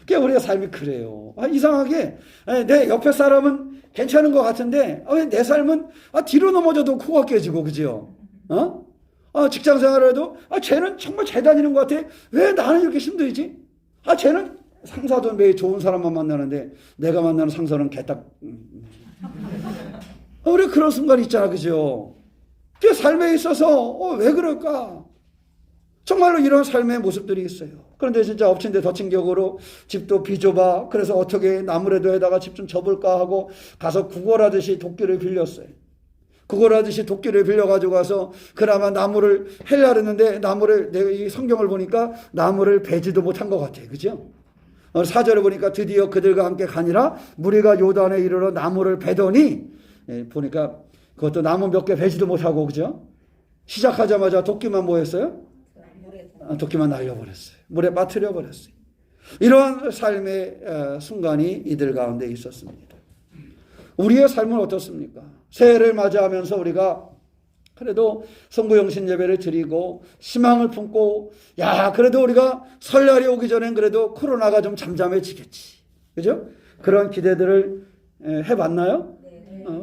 그러니까 우리가 삶이 그래요. 이상하게 내 옆에 사람은 괜찮은 것 같은데 왜 내 삶은 뒤로 넘어져도 코가 깨지고 그죠? 직장 생활에도 쟤는 정말 잘 다니는 것 같아. 왜 나는 이렇게 힘들지? 쟤는 상사도 매일 좋은 사람만 만나는데 내가 만나는 상사는 개딱. 우리 그런 순간이 있잖아, 그죠? 그 삶에 있어서 왜 그럴까? 정말로 이런 삶의 모습들이 있어요. 그런데 진짜 엎친 데 덮친 격으로 집도 비좁아. 그래서 어떻게 나무라도 해다가 집 좀 접을까 하고 가서 구걸하듯이 도끼를 빌렸어요. 구걸하듯이 도끼를 빌려가지고 가서 그나마 나무를 헬라 그랬는데 나무를 내가 이 성경을 보니까 나무를 베지도 못한 것 같아요. 그죠? 4절에 보니까 드디어 그들과 함께 가니라 무리가 요단에 이르러 나무를 베더니 보니까 그것도 나무 몇 개 베지도 못하고 그죠? 시작하자마자 도끼만 뭐 했어요? 도끼만 날려버렸어요. 물에 빠뜨려 버렸어요. 이러한 삶의 순간이 이들 가운데 있었습니다. 우리의 삶은 어떻습니까? 새해를 맞이하면서 우리가 그래도 성부영신 예배를 드리고 희망을 품고 그래도 우리가 설날이 오기 전엔 그래도 코로나가 좀 잠잠해지겠지. 그죠? 그런 기대들을 해봤나요?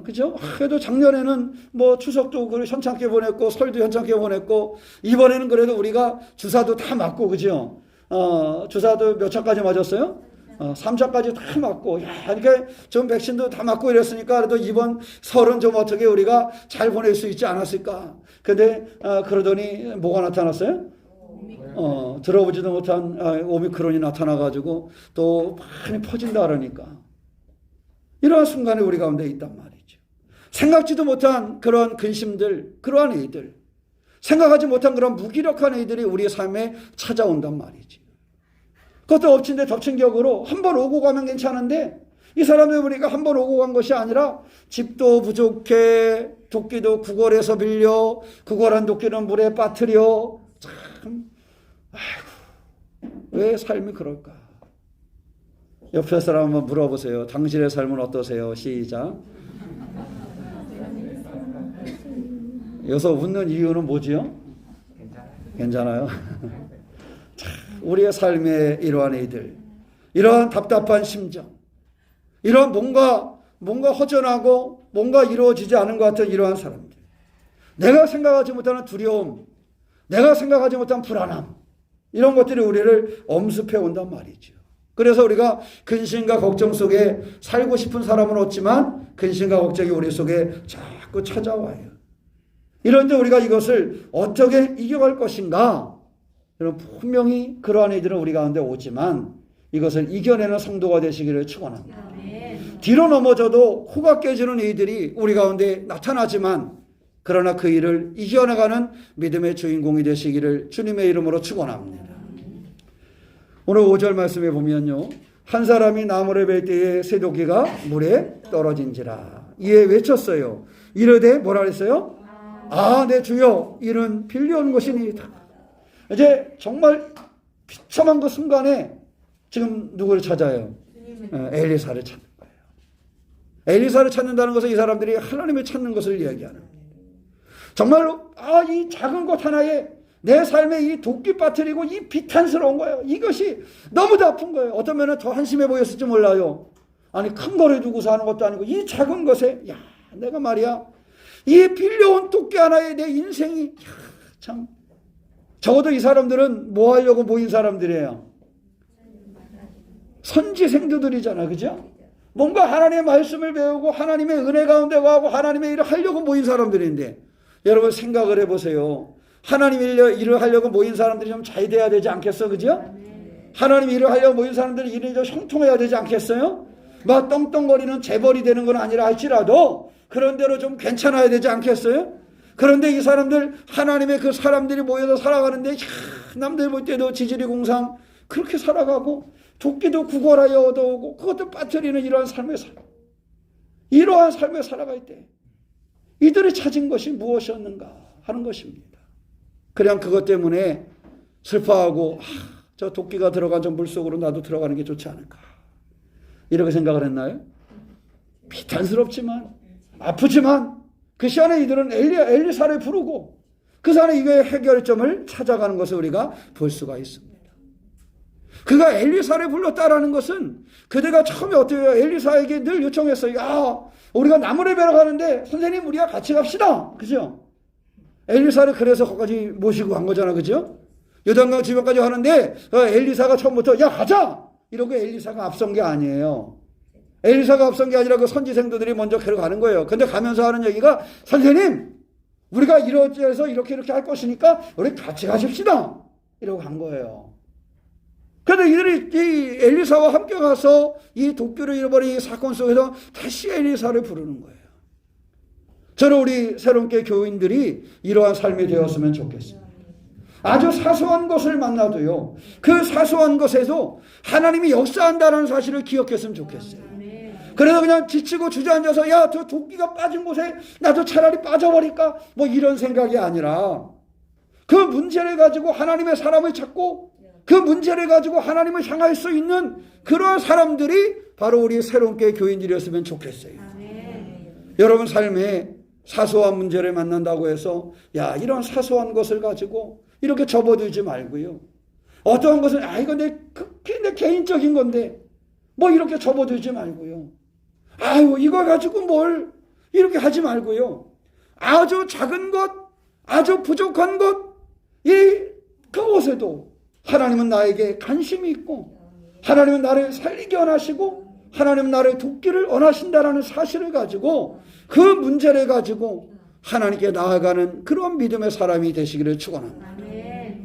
그죠? 그래도 작년에는 뭐 추석도 현찮게 보냈고 설도 현찮게 보냈고 이번에는 그래도 우리가 주사도 다 맞고 그죠? 주사도 몇 차까지 맞았어요? 3차까지 다 맞고 그러니까 좀 백신도 다 맞고 이랬으니까 그래도 이번 설은 좀 어떻게 우리가 잘 보낼 수 있지 않았을까. 근데 그러더니 뭐가 나타났어요? 들어보지도 못한 오미크론이 나타나가지고 또 많이 퍼진다 그러니까 이러한 순간에 우리 가운데 있단 말이죠. 생각지도 못한 그런 근심들, 그러한 애들, 생각하지 못한 그런 무기력한 애들이 우리의 삶에 찾아온단 말이지. 그것도 엎친 데 덮친 격으로 한 번 오고 가면 괜찮은데 이 사람들 우리가 한 번 오고 간 것이 아니라 집도 부족해, 도끼도 구걸해서 빌려, 구걸한 도끼는 물에 빠뜨려. 참, 왜 삶이 그럴까? 옆에 사람 한번 물어보세요. 당신의 삶은 어떠세요? 시작. 여기서 웃는 이유는 뭐지요? 괜찮아요. 우리의 삶의 이러한 일들, 이러한 답답한 심정, 이러한 뭔가 허전하고 뭔가 이루어지지 않은 것 같은 이러한 사람들, 내가 생각하지 못하는 두려움, 내가 생각하지 못한 불안함, 이런 것들이 우리를 엄습해 온단 말이죠. 그래서 우리가 근심과 걱정 속에 살고 싶은 사람은 없지만 근심과 걱정이 우리 속에 자꾸 찾아와요. 이런데 우리가 이것을 어떻게 이겨갈 것인가? 여러분, 분명히 그러한 이들은 우리 가운데 오지만 이것을 이겨내는 성도가 되시기를 축원합니다. 뒤로 넘어져도 코가 깨지는 이들이 우리 가운데 나타나지만 그러나 그 일을 이겨나가는 믿음의 주인공이 되시기를 주님의 이름으로 축원합니다. 오늘 5절 말씀에 보면요, 한 사람이 나무를 벨 때에 새도끼가 물에 떨어진지라 이에 외쳤어요. 이르되 뭐라 그랬어요? 내 주여, 이는 빌려온 것이니이다. 이제 정말 비참한 그 순간에 지금 누구를 찾아요? 엘리사를 찾는 거예요. 엘리사를 찾는다는 것은 이 사람들이 하나님을 찾는 것을 이야기하는 거예요. 정말로 이 작은 것 하나에 내 삶에 이 도끼 빠뜨리고 이 비탄스러운 거예요. 이것이 너무도 아픈 거예요. 어떤 면은 더 한심해 보였을지 몰라요. 아니 큰 거를 두고서 하는 것도 아니고 이 작은 것에 내가 말이야 이 빌려온 도끼 하나에 내 인생이 참, 적어도 이 사람들은 뭐 하려고 모인 사람들이에요? 선지생도들이잖아, 그죠? 뭔가 하나님의 말씀을 배우고 하나님의 은혜 가운데 가고 하나님의 일을 하려고 모인 사람들인데 여러분 생각을 해보세요. 하나님 일을 하려고 모인 사람들이 좀 잘 돼야 되지 않겠어, 그죠? 하나님 일을 하려고 모인 사람들이 일이 좀 형통해야 되지 않겠어요? 막 떵떵거리는 재벌이 되는 건 아니라 할지라도 그런 대로 좀 괜찮아야 되지 않겠어요? 그런데 이 사람들 하나님의 그 사람들이 모여서 살아가는데 남들 볼 때도 지지리 공상 그렇게 살아가고 도끼도 구걸하여 얻어오고 그것도 빠뜨리는 이러한 삶을 이러한 삶을 살아갈 때 이들이 찾은 것이 무엇이었는가 하는 것입니다. 그냥 그것 때문에 슬퍼하고 저 도끼가 들어간 저 물속으로 나도 들어가는 게 좋지 않을까 이렇게 생각을 했나요? 비탄스럽지만 아프지만 그 시간에 이들은 엘리사를 부르고 그 사람의 이거의 해결점을 찾아가는 것을 우리가 볼 수가 있습니다. 그가 엘리사를 불렀다라는 것은 그대가 처음에 어때요? 엘리사에게 늘 요청했어요. 우리가 나무를 베러 가는데 선생님 우리가 같이 갑시다. 그죠? 엘리사를 그래서 거기까지 모시고 간 거잖아. 그죠? 요단강 지방까지 가는데 엘리사가 처음부터 가자! 이러고 엘리사가 앞선 게 아니에요. 엘리사가 앞선 게 아니라 그 선지생도들이 먼저 데려가는 거예요. 근데 가면서 하는 얘기가 선생님 우리가 이렇게 해서 이렇게 할 것이니까 우리 같이 가십시다. 이러고 간 거예요. 그런데 이들이 이 엘리사와 함께 가서 이 도끼를 잃어버린 이 사건 속에서 다시 엘리사를 부르는 거예요. 저는 우리 새롭게 교인들이 이러한 삶이 되었으면 좋겠습니다. 아주 사소한 것을 만나도요. 그 사소한 것에도 하나님이 역사한다는 사실을 기억했으면 좋겠어요. 그래서 그냥 지치고 주저앉아서 저 도끼가 빠진 곳에 나도 차라리 빠져버릴까 뭐 이런 생각이 아니라 그 문제를 가지고 하나님의 사람을 찾고 그 문제를 가지고 하나님을 향할 수 있는 그러한 사람들이 바로 우리 새롭게 교인들이었으면 좋겠어요. 여러분 삶에 사소한 문제를 만난다고 해서 야, 이런 사소한 것을 가지고 이렇게 접어들지 말고요. 어떠한 것은 이거 극히 내 개인적인 건데 뭐 이렇게 접어들지 말고요. 아유, 이거 가지고 뭘 이렇게 하지 말고요. 아주 작은 것, 아주 부족한 것, 그것에도 하나님은 나에게 관심이 있고 하나님은 나를 살리게 원하시고 하나님은 나를 돕기를 원하신다라는 사실을 가지고 그 문제를 가지고 하나님께 나아가는 그런 믿음의 사람이 되시기를 축원합니다.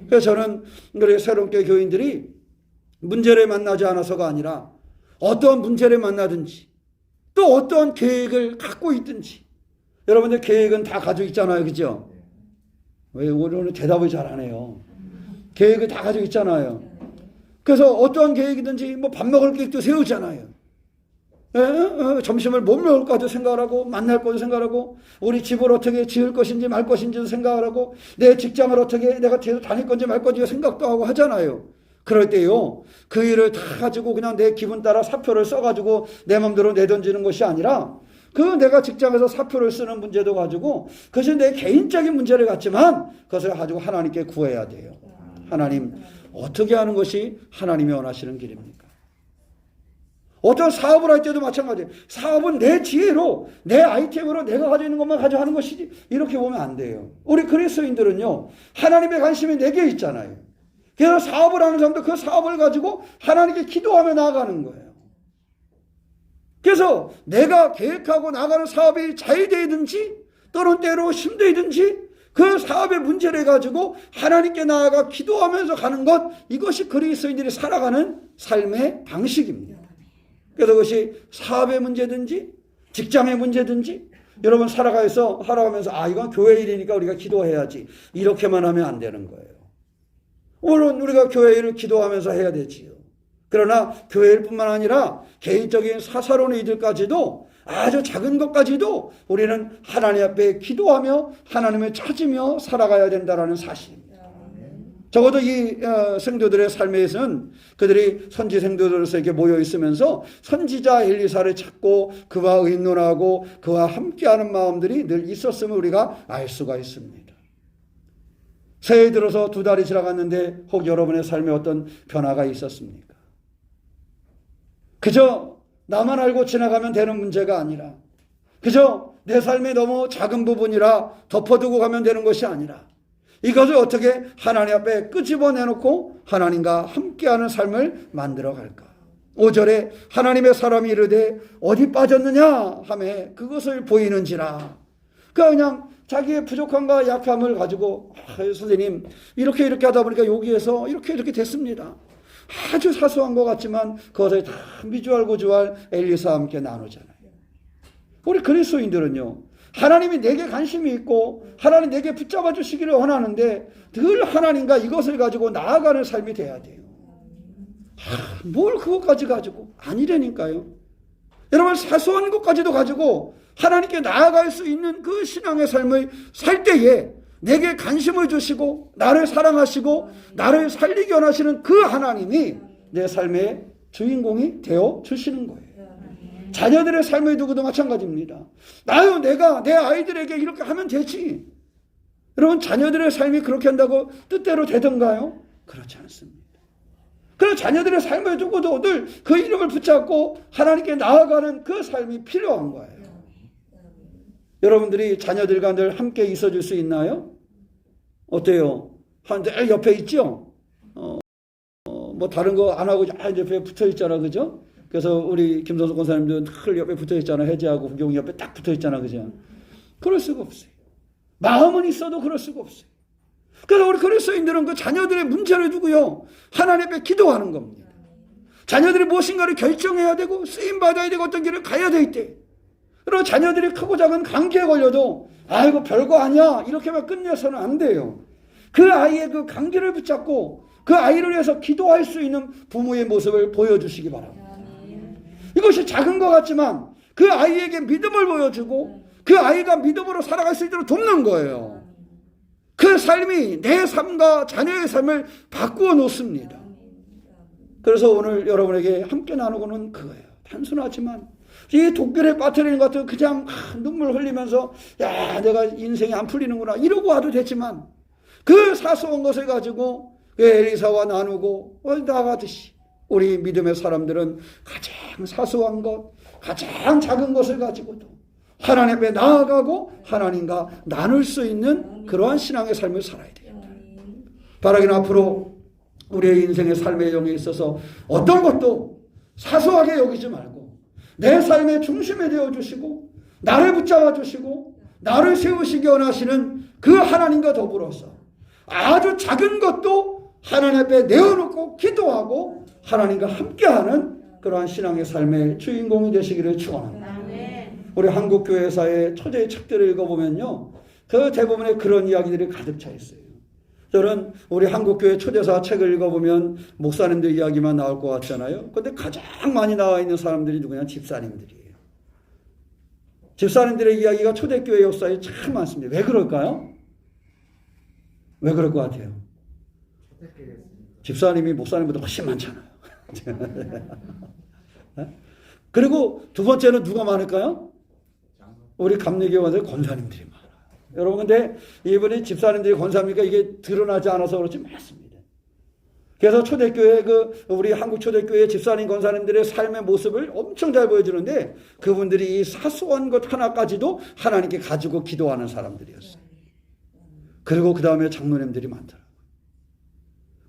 그래서 저는 우리 새롭게 교인들이 문제를 만나지 않아서가 아니라 어떤 문제를 만나든지 또 어떤 계획을 갖고 있든지, 여러분들 계획은 다 가지고 있잖아요. 그죠? 왜 오늘 대답을 잘 안 해요. 계획을 다 가지고 있잖아요. 그래서 어떠한 계획이든지 뭐 밥 먹을 계획도 세우잖아요. 점심을 못 먹을까도 생각하고 만날 것도 생각하고 우리 집을 어떻게 지을 것인지 말 것인지도 생각하고 내 직장을 어떻게 내가 계속 다닐 건지 말 건지 생각도 하고 하잖아요. 그럴 때요, 그 일을 다 가지고 그냥 내 기분 따라 사표를 써가지고 내 맘대로 내던지는 것이 아니라 그 내가 직장에서 사표를 쓰는 문제도 가지고 그것이 내 개인적인 문제를 갖지만 그것을 가지고 하나님께 구해야 돼요. 하나님, 어떻게 하는 것이 하나님이 원하시는 길입니까? 어떤 사업을 할 때도 마찬가지예요. 사업은 내 지혜로, 내 아이템으로 내가 가지고 있는 것만 가지고 하는 것이지 이렇게 보면 안 돼요. 우리 그리스도인들은요, 하나님의 관심이 내게 있잖아요. 그래서 사업을 하는 사람도 그 사업을 가지고 하나님께 기도하며 나아가는 거예요. 그래서 내가 계획하고 나가는 사업이 잘 되든지 또는 때로 힘들든지 그 사업의 문제를 가지고 하나님께 나아가 기도하면서 가는 것, 이것이 그리스도인들이 살아가는 삶의 방식입니다. 그래서 그것이 사업의 문제든지 직장의 문제든지 여러분 살아가면서 이건 교회 일이니까 우리가 기도해야지 이렇게만 하면 안 되는 거예요. 물론 우리가 교회 일을 기도하면서 해야 되지요. 그러나 교회 일뿐만 아니라 개인적인 사사로운 일들까지도 아주 작은 것까지도 우리는 하나님 앞에 기도하며 하나님을 찾으며 살아가야 된다는 사실입니다. 적어도 이 성도들의 삶에서는 그들이 선지 성도들로서 이렇게 모여 있으면서 선지자 엘리사를 찾고 그와 의논하고 그와 함께하는 마음들이 늘 있었음을 우리가 알 수가 있습니다. 새해 들어서 2달이 지나갔는데 혹 여러분의 삶에 어떤 변화가 있었습니까? 그저 나만 알고 지나가면 되는 문제가 아니라 그저 내 삶의 너무 작은 부분이라 덮어두고 가면 되는 것이 아니라 이것을 어떻게 하나님 앞에 끄집어내놓고 하나님과 함께하는 삶을 만들어갈까? 5절에 하나님의 사람이 이르되 어디 빠졌느냐 하매 그것을 보이는지라. 그냥 자기의 부족함과 약함을 가지고 선생님 이렇게 하다 보니까 여기에서 이렇게 됐습니다. 아주 사소한 것 같지만 그것을 다 미주알고주알 엘리사와 함께 나누잖아요. 우리 그리스도인들은요, 하나님이 내게 관심이 있고 하나님 내게 붙잡아 주시기를 원하는데 늘 하나님과 이것을 가지고 나아가는 삶이 돼야 돼요. 뭘 그것까지 가지고 아니라니까요. 여러분 사소한 것까지도 가지고 하나님께 나아갈 수 있는 그 신앙의 삶을 살 때에 내게 관심을 주시고 나를 사랑하시고 나를 살리게 원하시는 그 하나님이 내 삶의 주인공이 되어 주시는 거예요. 자녀들의 삶을 두고도 마찬가지입니다. 내가 내 아이들에게 이렇게 하면 되지. 여러분 자녀들의 삶이 그렇게 한다고 뜻대로 되던가요? 그렇지 않습니다. 그래서 자녀들의 삶을 두고도 늘 그 이름을 붙잡고 하나님께 나아가는 그 삶이 필요한 거예요. 여러분들이 자녀들과 늘 함께 있어줄 수 있나요? 어때요? 늘 옆에 있죠? 뭐 다른 거 안 하고 옆에 붙어 있잖아, 그죠? 그래서 우리 김선석 권사님도 늘 옆에 붙어 있잖아. 혜지하고 구경이 옆에 딱 붙어 있잖아, 그죠? 그럴 수가 없어요. 마음은 있어도 그럴 수가 없어요. 그래서 우리 그리스도인들은 그 자녀들의 문제를 두고요, 하나님 앞에 기도하는 겁니다. 자녀들이 무엇인가를 결정해야 되고 쓰임받아야 되고 어떤 길을 가야 될 때, 그리고 자녀들이 크고 작은 관계에 걸려도 이거 별거 아니야 이렇게만 끝내서는 안 돼요. 그 아이의 그 관계를 붙잡고 그 아이를 위해서 기도할 수 있는 부모의 모습을 보여주시기 바랍니다. 이것이 작은 것 같지만 그 아이에게 믿음을 보여주고 그 아이가 믿음으로 살아갈 수 있도록 돕는 거예요. 그 삶이 내 삶과 자녀의 삶을 바꾸어 놓습니다. 그래서 오늘 여러분에게 함께 나누고는 그거예요. 단순하지만 이 독결에 빠뜨리는 것 같아도 그냥 눈물 흘리면서 야 내가 인생이 안 풀리는구나 이러고 와도 됐지만 그 사소한 것을 가지고 엘리사와 나누고 나가듯이 우리 믿음의 사람들은 가장 사소한 것, 가장 작은 것을 가지고도 하나님 앞에 나아가고 하나님과 나눌 수 있는 그러한 신앙의 삶을 살아야 돼요. 바라기는 앞으로 우리의 인생의 삶의 영에 있어서 어떤 것도 사소하게 여기지 말고 내 삶의 중심이 되어주시고 나를 붙잡아 주시고 나를 세우시기 원하시는 그 하나님과 더불어서 아주 작은 것도 하나님 앞에 내어놓고 기도하고 하나님과 함께하는 그러한 신앙의 삶의 주인공이 되시기를 축원합니다. 우리 한국 교회사의 초대의 책들을 읽어보면요, 그 대부분의 그런 이야기들이 가득 차 있어요. 저는 우리 한국교회 초대사 책을 읽어보면 목사님들 이야기만 나올 것 같잖아요. 그런데 가장 많이 나와 있는 사람들이 누구냐? 집사님들이에요. 집사님들의 이야기가 초대교회 역사에 참 많습니다. 왜 그럴까요? 왜 그럴 것 같아요? 집사님이 목사님보다 훨씬 많잖아요. 그리고 두 번째는 누가 많을까요? 우리 감리교회 권사님들이 많아요. 여러분, 근데 이분이 집사님들이 권사입니까? 이게 드러나지 않아서 그렇지 많습니다. 그래서 초대교회 우리 한국 초대교회 집사님 권사님들의 삶의 모습을 엄청 잘 보여주는데 그분들이 이 사소한 것 하나까지도 하나님께 가지고 기도하는 사람들이었어요. 그리고 그 다음에 장로님들이 많더라고요.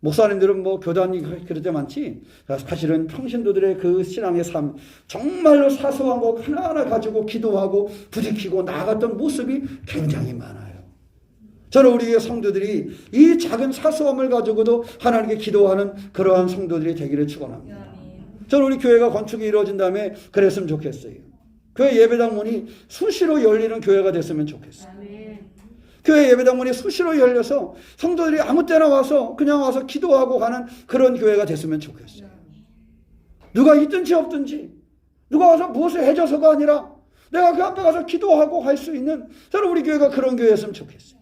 목사님들은 뭐 교단이 그럴 때 많지 사실은 평신도들의 그 신앙의 삶 정말로 사소한 거 하나하나 가지고 기도하고 부딪히고 나아갔던 모습이 굉장히 많아요. 저는 우리의 성도들이 이 작은 사소함을 가지고도 하나님께 기도하는 그러한 성도들이 되기를 축원합니다. 저는 우리 교회가 건축이 이루어진 다음에 그랬으면 좋겠어요. 교회 예배당 문이 수시로 열리는 교회가 됐으면 좋겠어요. 교회 예배당 문이 수시로 열려서 성도들이 아무 때나 와서 그냥 와서 기도하고 가는 그런 교회가 됐으면 좋겠어요. 누가 있든지 없든지 누가 와서 무엇을 해줘서가 아니라 내가 그 앞에 가서 기도하고 갈 수 있는 저는 우리 교회가 그런 교회였으면 좋겠어요.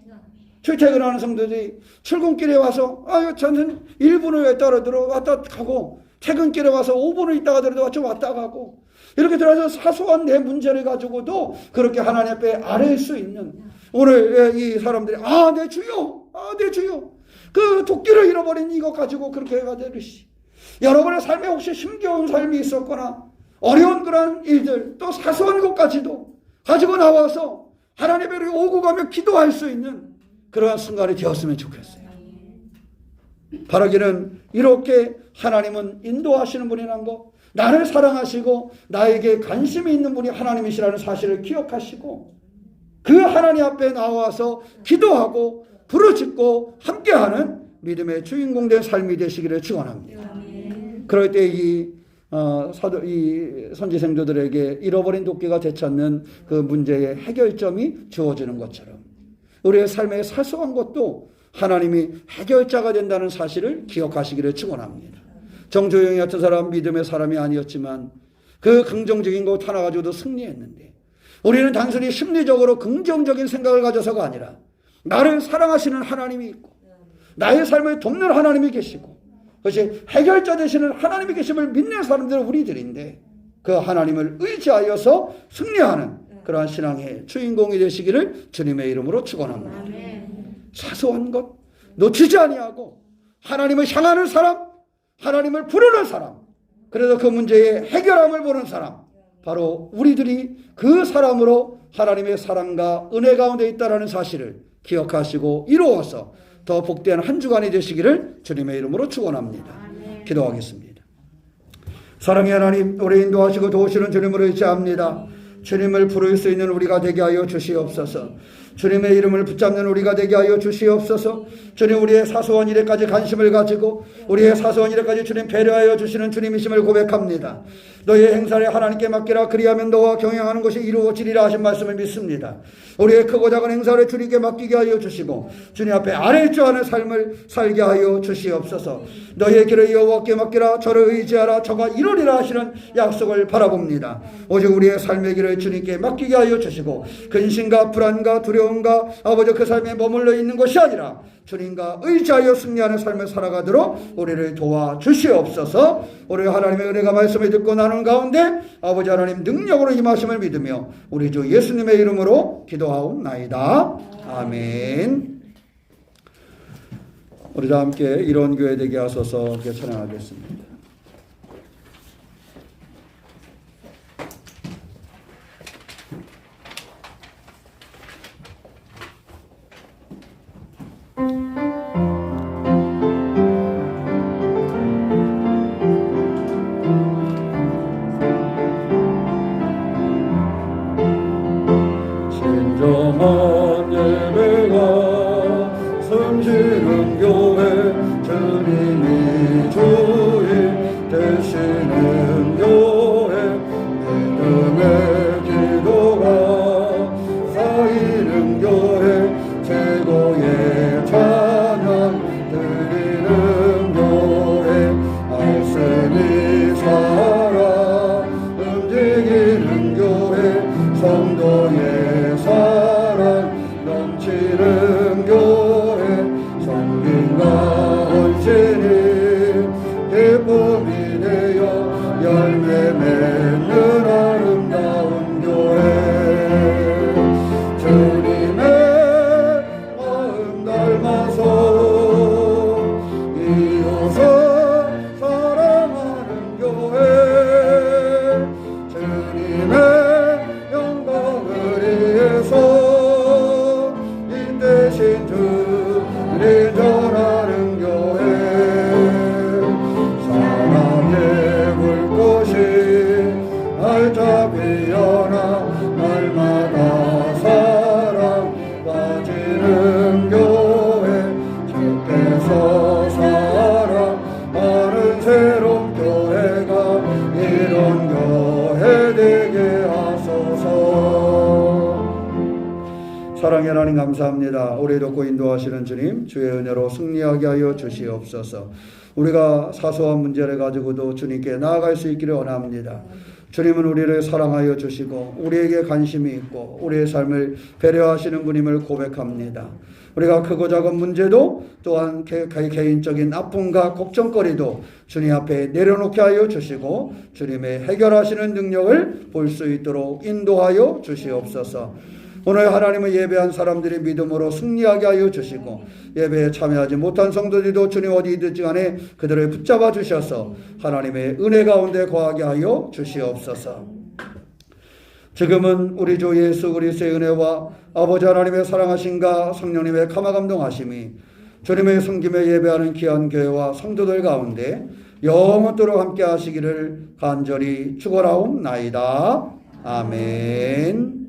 출퇴근하는 성도들이 출근길에 와서 저는 1분을 왔다 가고 퇴근길에 와서 5분을 있다가 좀 왔다 가고 이렇게 들어서 사소한 내 문제를 가지고도 그렇게 하나님 앞에 아뢰일 수 있는 오늘 이 사람들이 내 주여 내 주여 그 도끼를 잃어버린 이것 가지고 그렇게 해가 되듯이 여러분의 삶에 혹시 힘겨운 삶이 있었거나 어려운 그런 일들 또 사소한 것까지도 가지고 나와서 하나님 앞에 오고 가며 기도할 수 있는 그러한 순간이 되었으면 좋겠어요. 바라기는 이렇게 하나님은 인도하시는 분이란 거 나를 사랑하시고 나에게 관심이 있는 분이 하나님이시라는 사실을 기억하시고 그 하나님 앞에 나와서 기도하고 부르짖고 함께하는 믿음의 주인공 된 삶이 되시기를 축원합니다. 그럴 때 이 선지생도들에게 잃어버린 도끼가 되찾는 그 문제의 해결점이 주어지는 것처럼 우리의 삶의 사소한 것도 하나님이 해결자가 된다는 사실을 기억하시기를 축원합니다. 정조영이 같은 사람 믿음의 사람이 아니었지만 그 긍정적인 것 하나 가지고도 승리했는데 우리는 단순히 심리적으로 긍정적인 생각을 가져서가 아니라 나를 사랑하시는 하나님이 있고 나의 삶을 돕는 하나님이 계시고 그것이 해결자 되시는 하나님이 계심을 믿는 사람들은 우리들인데 그 하나님을 의지하여서 승리하는 그러한 신앙의 주인공이 되시기를 주님의 이름으로 축원합니다. 사소한 것 놓치지 아니하고 하나님을 향하는 사람, 하나님을 부르는 사람, 그래서 그 문제의 해결함을 보는 사람, 바로 우리들이 그 사람으로 하나님의 사랑과 은혜 가운데 있다는 사실을 기억하시고 이루어서 더 복된 한 주간이 되시기를 주님의 이름으로 축원합니다. 기도하겠습니다. 사랑의 하나님, 우리 인도하시고 도우시는 주님을 의지합니다. 주님을 부를 수 있는 우리가 되게 하여 주시옵소서. 주님의 이름을 붙잡는 우리가 되게 하여 주시옵소서. 주님, 우리의 사소한 일에까지 관심을 가지고 우리의 사소한 일에까지 주님 배려하여 주시는 주님이심을 고백합니다. 너의 행사를 하나님께 맡기라. 그리하면 너와 경영하는 것이 이루어지리라 하신 말씀을 믿습니다. 우리의 크고 작은 행사를 주님께 맡기게 하여 주시고 주님 앞에 아뢰 줄 아는 삶을 살게 하여 주시옵소서. 너의 길을 여호와께 맡기라. 저를 의지하라. 저가 이루리라 하시는 약속을 바라봅니다. 오직 우리의 삶의 길을 주님께 맡기게 하여 주시고 근심과 불안과 두려움 어려움과 아버지 그 삶에 머물러 있는 것이 아니라 주님과 의지하여 승리하는 삶을 살아가도록 우리를 도와주시옵소서. 우리 하나님의 은혜가 말씀을 듣고 나눈 가운데 아버지 하나님 능력으로 임하심을 믿으며 우리 주 예수님의 이름으로 기도하옵나이다. 아멘. 우리 다 함께 이런 교회 되게 하소서 함께 찬양하겠습니다. 진정한 예배가 숨쉬는 교회 주님이 주인 되시는 교회 믿음의 기도가 쌓이는 교회 최고의 찬양 드리는 교회 말씀이 살아 움직이는 교회 성도의 사랑 넘치는 교회 성김과 헌신이 기쁨이 되어 열매 맺는 아름다운 교회 주님의 마음 닮아서 이웃을 사랑하는 교회 주님의 영광을 위해서 인대신 주를 전하는 교회 사랑의 불꽃이 활짝 피어나 날마다 사랑 빠지는 교회 주께서 사랑하는 새로운 교회가 이런 교회 되게 하소서. 사랑의 하나님 감사합니다. 우리 돕고 인도하시는 주님 주의 은혜로 승리하게 하여 주시옵소서. 우리가 사소한 문제를 가지고도 주님께 나아갈 수 있기를 원합니다. 주님은 우리를 사랑하여 주시고 우리에게 관심이 있고 우리의 삶을 배려하시는 분임을 고백합니다. 우리가 크고 작은 문제도 또한 개인적인 아픔과 걱정거리도 주님 앞에 내려놓게 하여 주시고 주님의 해결하시는 능력을 볼 수 있도록 인도하여 주시옵소서. 오늘 하나님을 예배한 사람들이 믿음으로 승리하게 하여 주시고 예배에 참여하지 못한 성도들도 주님 어디 있든지 간에 그들을 붙잡아 주셔서 하나님의 은혜 가운데 거하게 하여 주시옵소서. 지금은 우리 주 예수 그리스도의 은혜와 아버지 하나님의 사랑하심과 성령님의 감화감동하심이 주님의 섬김에 예배하는 귀한 교회와 성도들 가운데 영원토록 함께 하시기를 간절히 축원하옵나이다. 아멘.